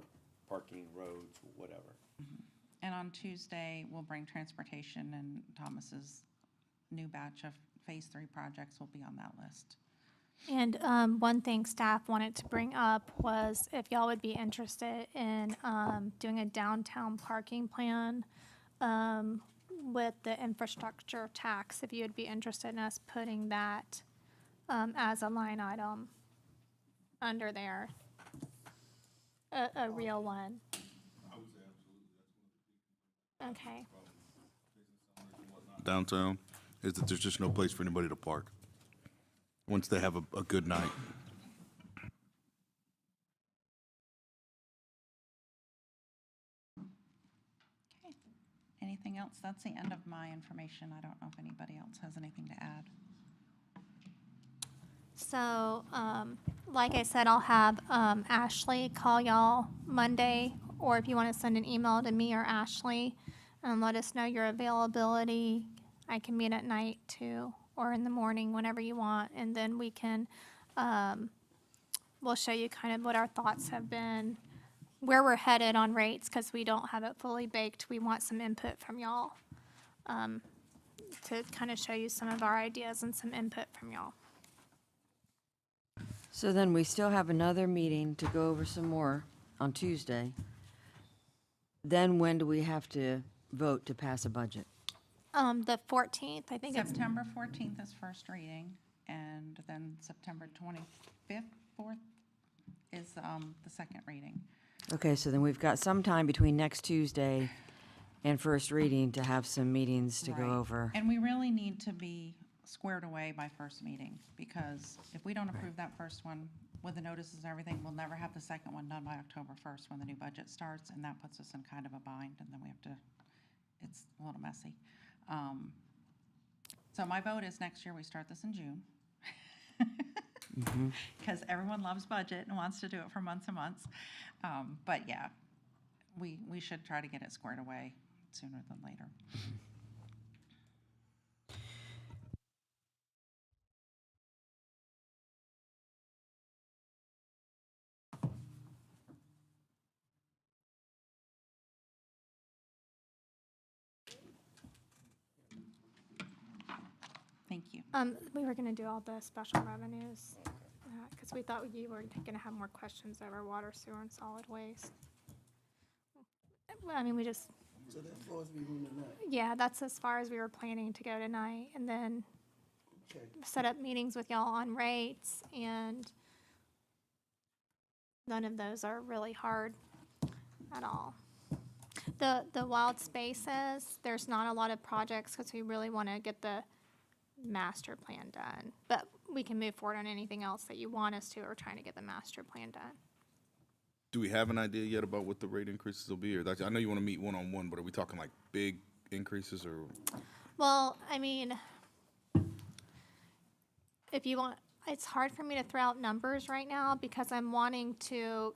parking, roads, whatever. And on Tuesday, we'll bring transportation, and Thomas's new batch of Phase 3 projects will be on that list. And one thing staff wanted to bring up was if y'all would be interested in doing a downtown parking plan with the infrastructure tax, if you would be interested in us putting that as a line item under there, a real one. I would say absolutely, that's one of the Okay. downtown, is that there's just no place for anybody to park once they have a good night. Okay. Anything else? That's the end of my information. I don't know if anybody else has anything to add. So, like I said, I'll have Ashley call y'all Monday, or if you want to send an email to me or Ashley and let us know your availability. I can meet at night too, or in the morning, whenever you want, and then we can, we'll show you kind of what our thoughts have been, where we're headed on rates, because we don't have it fully baked. We want some input from y'all to kind of show you some of our ideas and some input from y'all. So then we still have another meeting to go over some more on Tuesday. Then when do we have to vote to pass a budget? The 14th, I think it's, September 14th is first reading, and then September 25th, 4th is the second reading. Okay, so then we've got some time between next Tuesday and first reading to have some meetings to go Right. over. And we really need to be squared away by first meeting, because if we don't approve that first one with the notices and everything, we'll never have the second one done by October 1st when the new budget starts, and that puts us in kind of a bind, and then we have to, it's a little messy. So my vote is next year we start this in June. Because everyone loves budget and wants to do it for months and months. But yeah, we should try to get it squared away sooner than later. Thank you. we were gonna do all the special revenues, because we thought you were gonna have more questions over water, sewer, and solid waste. Well, I mean, we just, So that's far as we going tonight. yeah, that's as far as we were planning to go tonight, and then Okay. set up meetings with y'all on rates, and none of those are really hard at all. The wild spaces, there's not a lot of projects because we really want to get the master plan done. But we can move forward on anything else that you want us to. We're trying to get the master plan done. Do we have an idea yet about what the rate increases will be? Or I know you want to meet one-on-one, but are we talking like big increases or? Well, I mean, if you want, it's hard for me to throw out numbers right now because I'm wanting to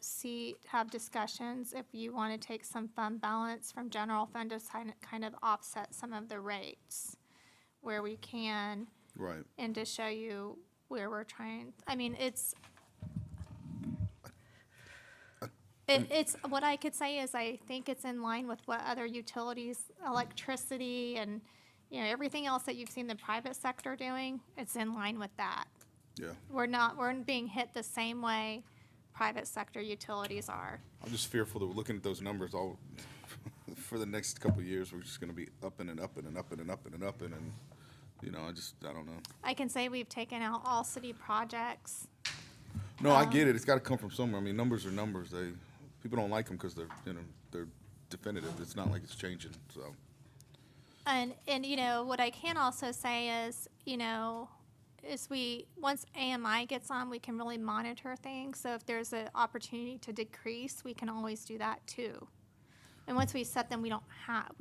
have discussions if you want to take some fund balance from general fund to kind of offset some of the rates where we can. Right. And to show you where we're trying, I mean, it's, what I could say is I think it's in line with what other utilities, electricity and, you know, everything else that you've seen the private sector doing, it's in line with that. Yeah. We're being hit the same way private sector utilities are. I'm just fearful that we're looking at those numbers all for the next couple of years. We're just going to be up and up and up and up and up and you know, I don't know. I can say we've taken out all city projects. No, I get it. It's got to come from somewhere. I mean, numbers are numbers. People don't like them because they're definitive. It's not like it's changing. So. And you know what I can also say is, you know, once AMI gets on, we can really monitor things. So if there's an opportunity to decrease, we can always do that too. And once we set them, we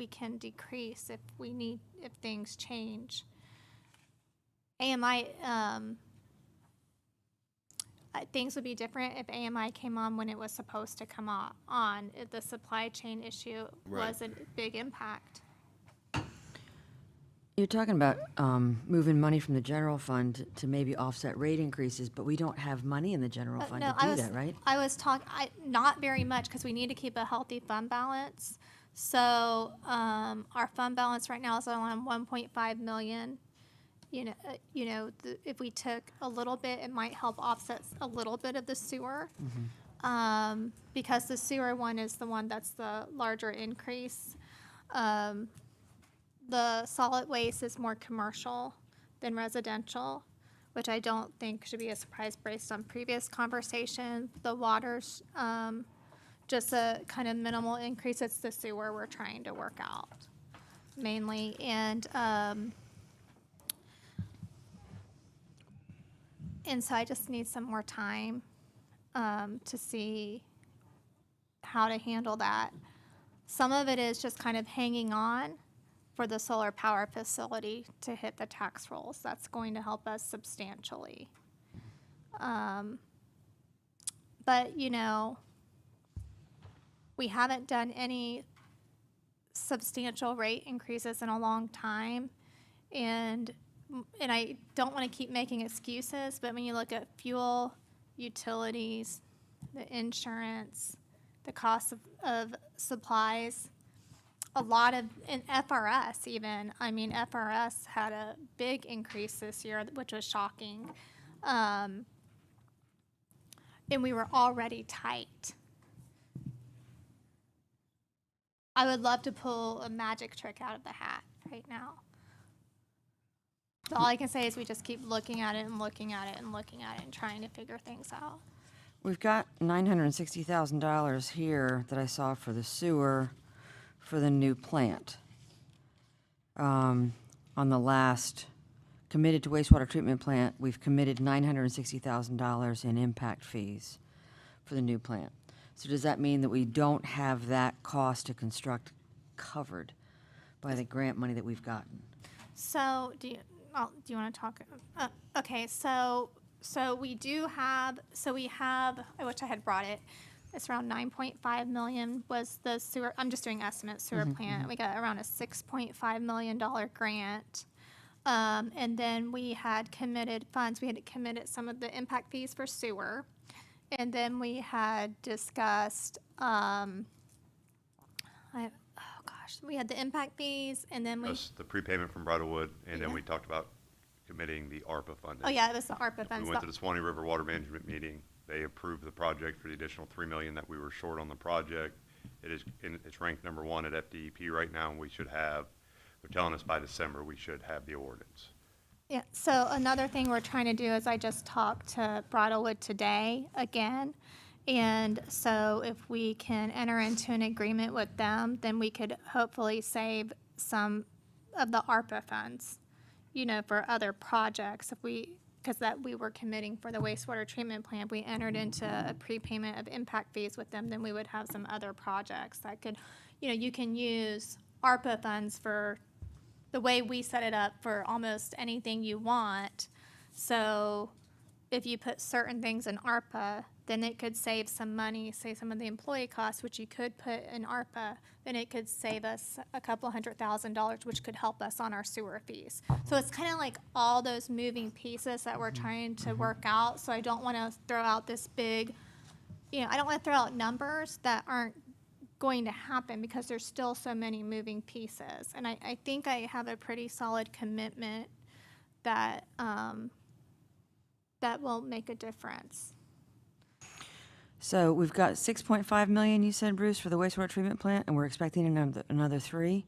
can decrease if things change. AMI, things would be different if AMI came on when it was supposed to come on. If the supply chain issue was a big impact. You're talking about moving money from the general fund to maybe offset rate increases, but we don't have money in the general fund to do that, right? I was not very much because we need to keep a healthy fund balance. So our fund balance right now is around 1.5 million. If we took a little bit, it might help offset a little bit of the sewer. Because the sewer one is the one that's the larger increase. The solid waste is more commercial than residential, which I don't think should be a surprise based on previous conversation. The water's just a kind of minimal increase. It's the sewer we're trying to work out mainly. And so I just need some more time to see how to handle that. Some of it is just kind of hanging on for the solar power facility to hit the tax rolls. That's going to help us substantially. But, you know, we haven't done any substantial rate increases in a long time. And I don't want to keep making excuses, but when you look at fuel, utilities, the insurance, the cost of supplies, a lot of, in FRS even, I mean, FRS had a big increase this year, which was shocking. And we were already tight. I would love to pull a magic trick out of the hat right now. So all I can say is we just keep looking at it and looking at it and looking at it and trying to figure things out. We've got $960,000 here that I saw for the sewer for the new plant. On the last committed to wastewater treatment plant, we've committed $960,000 in impact fees for the new plant. So does that mean that we don't have that cost to construct covered by the grant money that we've gotten? So do you want to talk? Okay, so we have, I wish I had brought it. It's around 9.5 million was the sewer, I'm just doing estimates, sewer plant. We got around a $6.5 million grant. And then we had committed funds. We had committed some of the impact fees for sewer. And then we had discussed, we had the impact fees and then That's the prepayment from Bridlewood, and then we talked about committing the ARPA funding. Oh yeah, it was the ARPA funds. We went to the Swanee River Water Management meeting. They approved the project for the additional $3 million that we were short on the project. It's ranked number 1 at FDEP right now, and we should have, they're telling us by December, we should have the ordinance. Yeah, so another thing we're trying to do is I just talked to Bridlewood today again, And so if we can enter into an agreement with them, then we could hopefully save some of the ARPA funds, you know, for other projects. If we, because that we were committing for the wastewater treatment plant, we entered into a prepayment of impact fees with them, then we would have some other projects that could, you know, you can use ARPA funds for the way we set it up for almost anything you want. So if you put certain things in ARPA, then it could save some money, say some of the employee costs, which you could put in ARPA, then it could save us a couple $100,000, which could help us on our sewer fees. So it's kind of like all those moving pieces that we're trying to work out. So I don't want to throw out this big, you know, I don't want to throw out numbers that aren't going to happen because there's still so many moving pieces. And I think I have a pretty solid commitment that, that will make a difference. So we've got 6.5 million, you said, Bruce, for the wastewater treatment plant, and we're expecting another 3?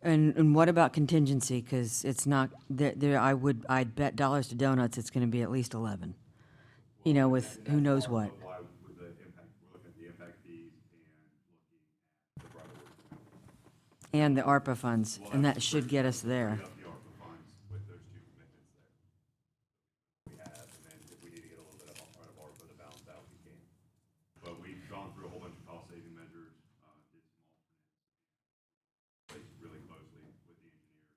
And what about contingency? Because it's not, I'd bet dollars to donuts, it's gonna be at least 11. You know, with who knows what. Why with the impact, we're looking at the impact fees and looking at the right. And the ARPA funds, and that should get us there. Up the ARPA funds with those two commitments there. We have, and then if we need to get a little bit of ARPA to balance out, we can. But we've gone through a whole bunch of cost saving measures, did some alternates, really closely with the engineers on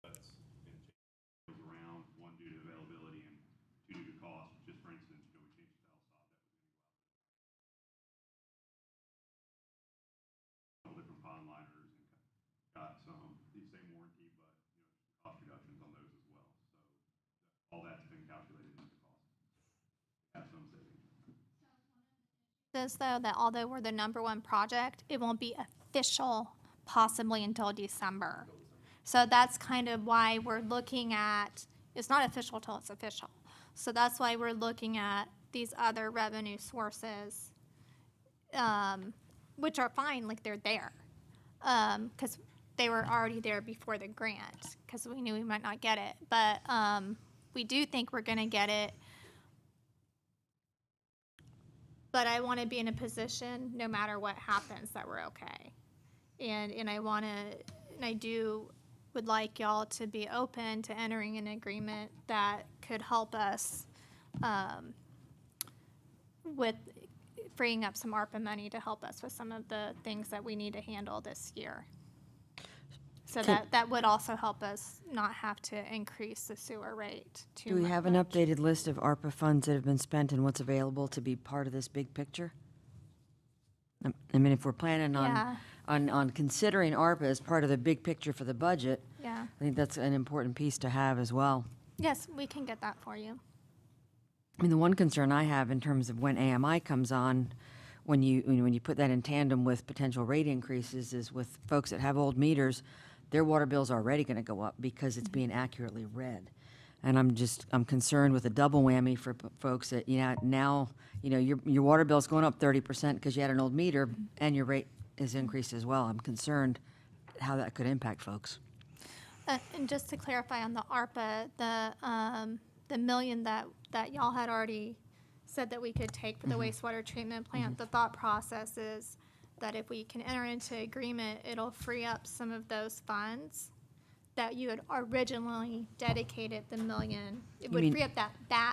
cuts and changes around, one due to availability and two due to cost. Just for instance, you know, we changed the valve stop that was different pond liners and got some, the same warranty, but, you know, cost reductions on those as well. So all that's been calculated into the cost. Have some savings. This, though, that although we're the #1 project, it won't be official possibly until December. So that's kind of why we're looking at, it's not official till it's official. So that's why we're looking at these other revenue sources, which are fine, like they're there. Because they were already there before the grant, because we knew we might not get it. But we do think we're going to get it. But I want to be in a position, no matter what happens, that we're okay. And I want to, and I do would like y'all to be open to entering an agreement that could help us with freeing up some ARPA money to help us with some of the things that we need to handle this year. So that would also help us not have to increase the sewer rate too Do we much. have an updated list of ARPA funds that have been spent and what's available to be part of this big picture? I mean, if we're planning Yeah. on considering ARPA as part of the big picture for the budget, Yeah. I think that's an important piece to have as well. Yes, we can get that for you. I mean, the one concern I have in terms of when AMI comes on, when you put that in tandem with potential rate increases, is with folks that have old meters, their water bill's already gonna go up because it's being accurately read. And I'm concerned with a double whammy for folks that, you know, now, you know, your water bill's going up 30% because you had an old meter and your rate is increased as well. I'm concerned how that could impact folks. And just to clarify on the ARPA, the million that y'all had already said that we could take for the wastewater treatment plant, the thought process is that if we can enter into agreement, it'll free up some of those funds that you had originally dedicated the million. It would mean- free up that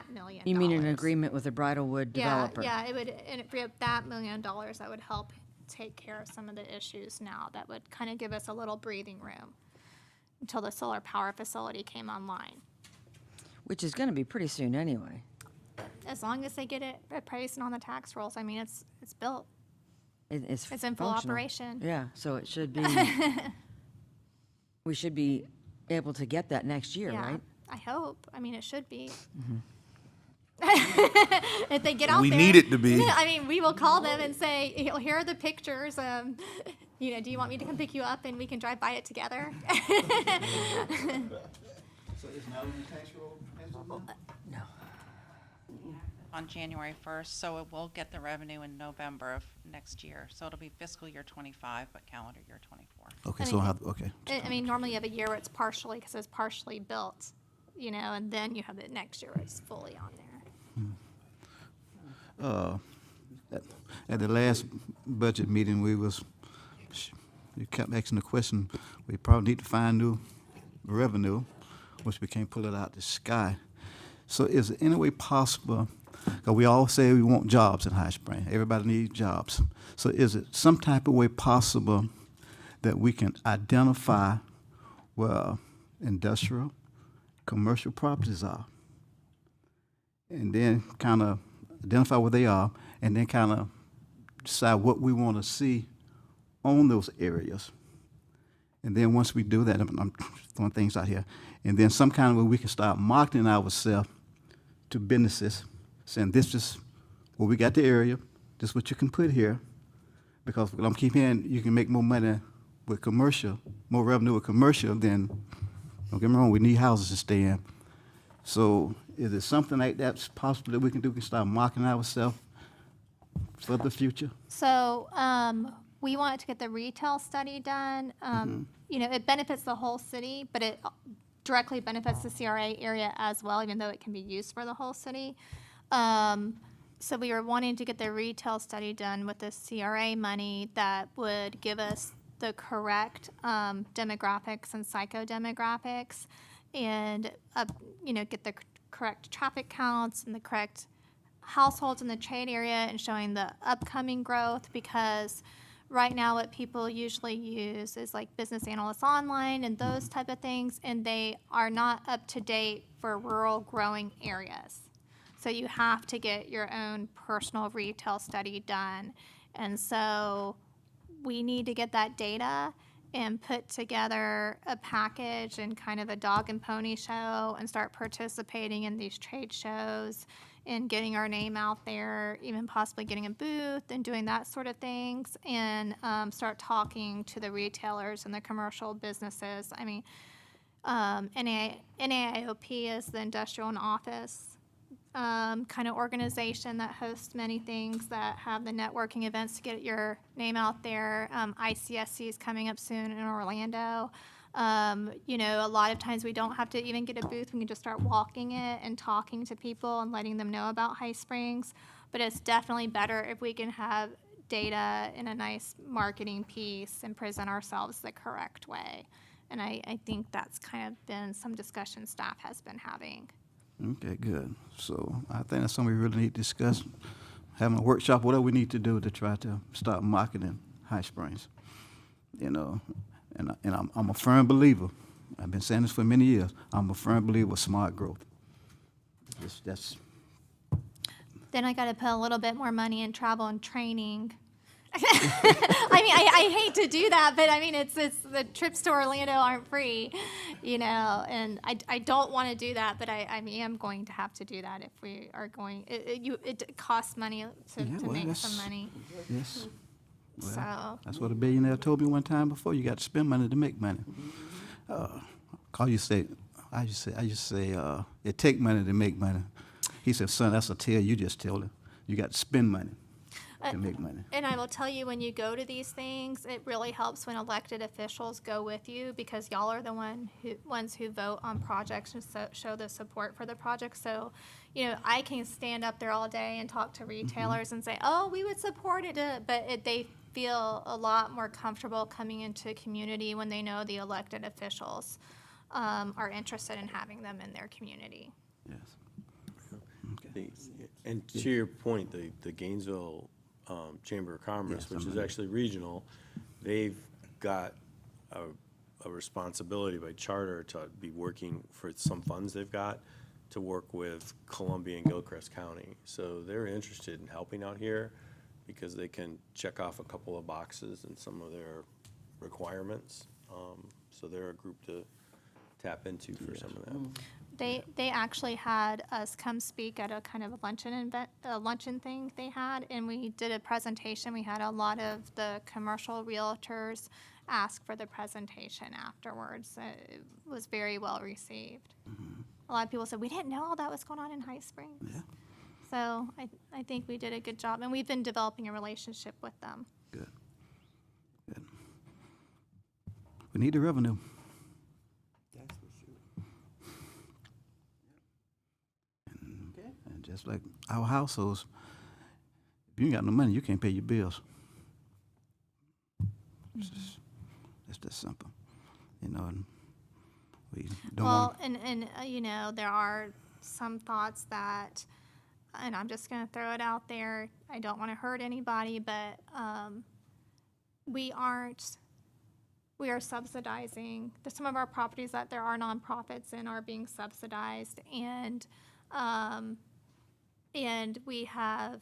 $1 million. You mean an agreement with the Bridlewood developer? Yeah, it would, and it free up that $1 million that would help take care of some of the issues now. That would kind of give us a little breathing room until the solar power facility came online. Which is gonna be pretty soon anyway. As long as they get it priced on the tax rolls, I mean, it's built. It's It's in full functional. operation. Yeah, so it should be, we should be able to get that next year, Yeah, right? I hope. I mean, it should be. If they get out We there. need it to be. I mean, we will call them and say, here are the pictures. You know, do you want me to come pick you up and we can drive by it together? So it's not on the tax roll? No. On January 1st, so it will get the revenue in November of next year. So it'll be fiscal year 25, but calendar year 24. Okay, I so mean- I'll have, okay. I mean, normally you have a year where it's partially, because it's partially built. you know, and then you have it next year where it's fully on there. At the last budget meeting, we kept asking the question, we probably need to find new revenue, which we can't pull it out the sky. So is it any way possible, because we all say we want jobs in High Spring, everybody needs jobs. So is it some type of way possible that we can identify where industrial, commercial properties are? And then kind of identify where they are, and then kind of decide what we want to see on those areas. And then once we do that, I'm throwing things out here, and then some kind of way we can start marketing ourselves to businesses, saying this is where we got the area, this is what you can put here, because what I'm keeping hearing, you can make more money with commercial, more revenue with commercial than, don't get me wrong, we need houses to stay in. So is it something like that's possible that we can do, we can start marketing ourselves for the future? So, we wanted to get the retail study done. You know, it benefits the whole city, but it directly benefits the CRA area as well, even though it can be used for the whole city. So we were wanting to get the retail study done with the CRA money that would give us the correct demographics and psychodemographics, and you know, get the correct traffic counts and the correct households in the trade area, and showing the upcoming growth, because right now what people usually use is like Business Analysts Online and those type of things, and they are not up to date for rural growing areas. So you have to get your own personal retail study done. And so we need to get that data and put together a package and kind of a dog and pony show, and start participating in these trade shows and getting our name out there, even possibly getting a booth and doing that sort of things, and start talking to the retailers and the commercial businesses. I mean, NAIOP is the industrial and office kind of organization that hosts many things that have the networking events to get your name out there. ICSC is coming up soon in Orlando. You know, a lot of times we don't have to even get a booth. We can just start walking it and talking to people and letting them know about High Springs. But it's definitely better if we can have data in a nice marketing piece and present ourselves the correct way. And I think that's kind of been some discussion staff has been having. Okay, good. So I think that's something we really need to discuss, having a workshop, whatever we need to do to try to start marketing High Springs. You know, and I'm a firm believer. I've been saying this for many years. I'm a firm believer of smart growth. That's. Then I got to put a little bit more money in travel and training. I mean, I hate to do that, but I mean, it's the trips to Orlando aren't free, you know, and I don't want to do that, but I am going to have to do that if we are going. It costs money to make some money. Yes. Well, So that's what a billionaire told me one time before. You got to spend money to make money. I used to say, it take money to make money. He said, son, that's a tale you just told him. You got to spend money to make money. And I will tell you, when you go to these things, it really helps when elected officials go with you, because y'all are the ones who vote on projects and show the support for the project. So, you know, I can stand up there all day and talk to retailers and say, oh, we would support it, but they feel a lot more comfortable coming into a community when they know the elected officials are interested in having them in their community. Yes. And to your point, the Gainesville Chamber of Commerce, which is actually regional, they've got a responsibility by charter to be working for some funds they've got to work with Columbia and Gilchrist County. So they're interested in helping out here because they can check off a couple of boxes in some of their requirements. So they're a group to tap into for some of that. They actually had us come speak at a kind of a luncheon thing they had, and we did a presentation. We had a lot of the commercial realtors ask for the presentation afterwards. It was very well received. A lot of people said, we didn't know all that was going on in High Springs. Yeah. So I think we did a good job, and we've been developing a relationship with them. Good. Good. We need the revenue. Just like our households, if you ain't got no money, you can't pay your bills. It's that simple, you know, and we don't want. Well, and you know, there are some thoughts that, and I'm just gonna throw it out there, I don't wanna hurt anybody, but, we are subsidizing, some of our properties that there are nonprofits in are being subsidized, and we have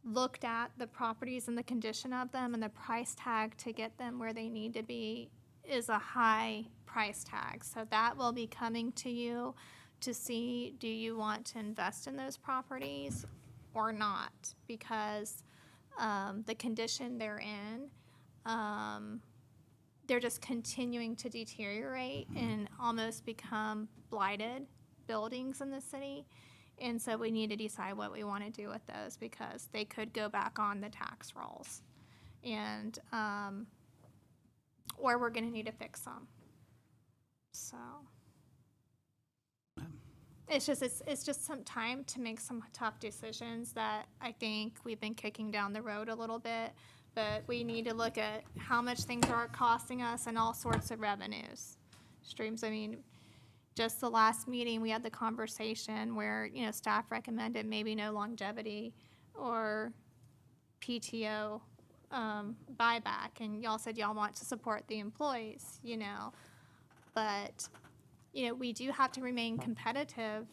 looked at the properties and the condition of them, and the price tag to get them where they need to be is a high price tag. So that will be coming to you to see, do you want to invest in those properties or not? Because the condition they're in, they're just continuing to deteriorate and almost become blighted buildings in the city. And so we need to decide what we want to do with those, because they could go back on the tax rolls. And, or we're gonna need to fix them. So. It's just some time to make some tough decisions that I think we've been kicking down the road a little bit. But we need to look at how much things are costing us and all sorts of revenues streams. I mean, just the last meeting, we had the conversation where, you know, staff recommended maybe no longevity or PTO buyback, and y'all said y'all want to support the employees, you know. But, you know, we do have to remain competitive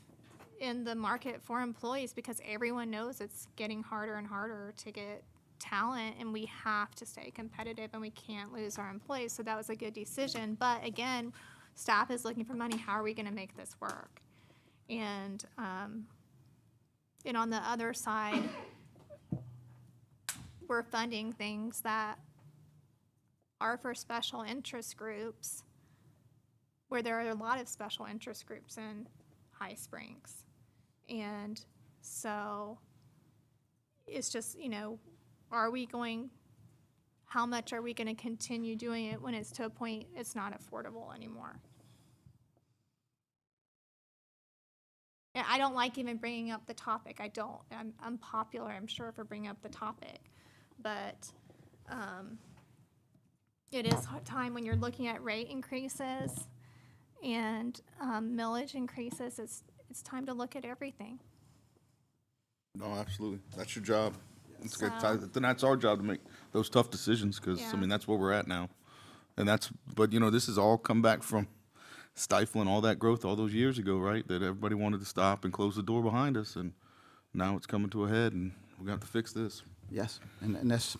in the market for employees, because everyone knows it's getting harder and harder to get talent, and we have to stay competitive, and we can't lose our employees. So that was a good decision. But again, staff is looking for money. How are we going to make this work? And on the other side, we're funding things that are for special interest groups, where there are a lot of special interest groups in High Springs. And so it's just, you know, how much are we going to continue doing it when it's to a point it's not affordable anymore? And I don't like even bringing up the topic. I don't. I'm popular, I'm sure, for bringing up the topic. But it is time when you're looking at rate increases and millage increases. It's time to look at everything. No, absolutely. That's your job. It's good. So- Then that's our job to make those tough decisions, because, Yeah. I mean, that's where we're at now. And but, you know, this has all come back from stifling all that growth all those years ago, right? That everybody wanted to stop and close the door behind us, and now it's coming to a head, and we're going to have to fix this. Yes, and that's,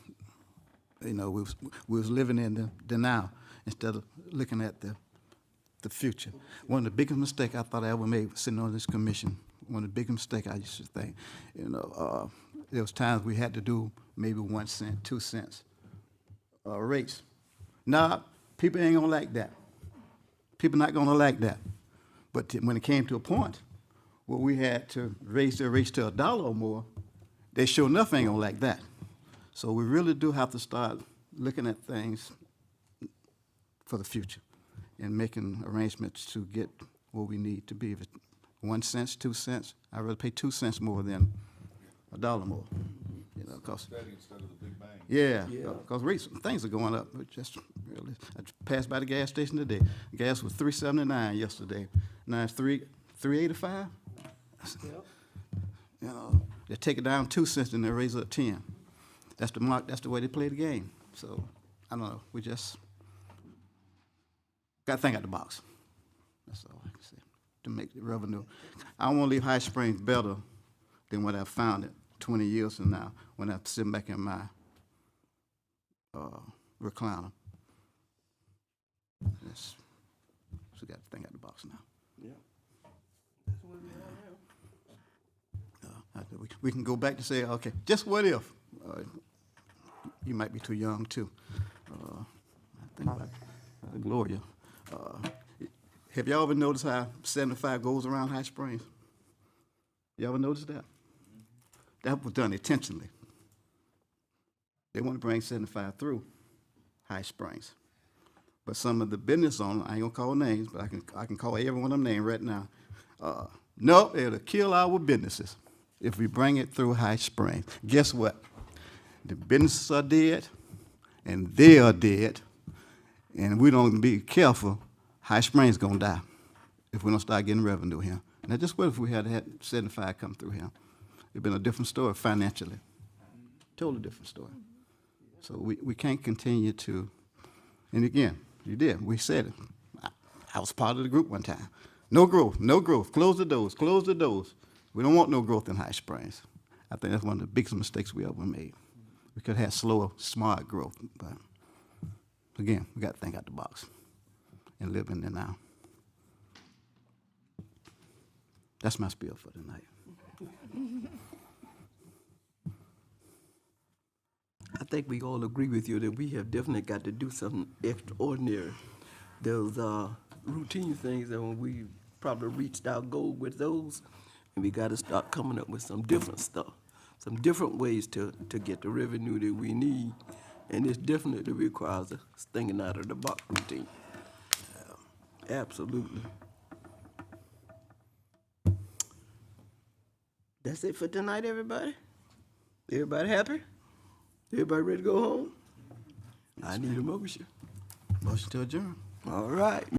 you know, we was living in the now instead of looking at the future. One of the biggest mistakes I thought I ever made sitting on this commission, one of the biggest mistakes I used to think, you know, there was times we had to do maybe 1 cent, 2 cents rates. Now, people ain't gonna like that. People not gonna like that. But when it came to a point where we had to raise their rates to $1 or more, they sure enough ain't gonna like that. So we really do have to start looking at things for the future and making arrangements to get where we need to be. If it's 1 cent, 2 cents, I'd rather pay 2 cents more than $1 more. You know, cause Instead of the big bang. yeah, because rates, things are going up. It just really, I passed by the gas station today. Gas was $3.79 yesterday. Now it's $3.85. You know, they take it down 2 cents and they raise it up 10. That's the mark. That's the way they play the game. So I don't know. We just got to think out the box. That's all I can say to make the revenue. I want to leave High Springs better than what I found it 20 years from now when I'm sitting back in my recliner. Yes. So we got to think out the box now. We can go back to say, okay, just what if? You might be too young, too. I think about Gloria. Have y'all ever noticed how 75 goes around High Springs? You ever noticed that? That was done intentionally. They want to bring 75 through High Springs. But some of the business owners, I ain't gonna call names, but I can call every one of them names right now. No, it'll kill our businesses. if we bring it through High Springs. Guess what? The businesses are dead, and they are dead, and we don't be careful, High Springs gonna die if we don't start getting revenue here. Now, just what if we had 75 come through here? It'd been a different story financially. Totally different story. So we can't continue to, and again, you did, we said it. I was part of the group one time. No growth, no growth, close the doors, close the doors. We don't want no growth in High Springs. I think that's one of the biggest mistakes we ever made. We could have slower, smart growth, but again, we got to think out the box and live in the now. That's my spiel for tonight. I think we all agree with you that we have definitely got to do something extraordinary. Those routine things that when we probably reached our goal with those, and we got to start coming up with some different stuff, some different ways to get the revenue that we need, and this definitely requires us thinking out of the box routine. Absolutely. That's it for tonight, everybody? Everybody happy? Everybody ready to go home? I need a motion. Motion to adjourn. All right.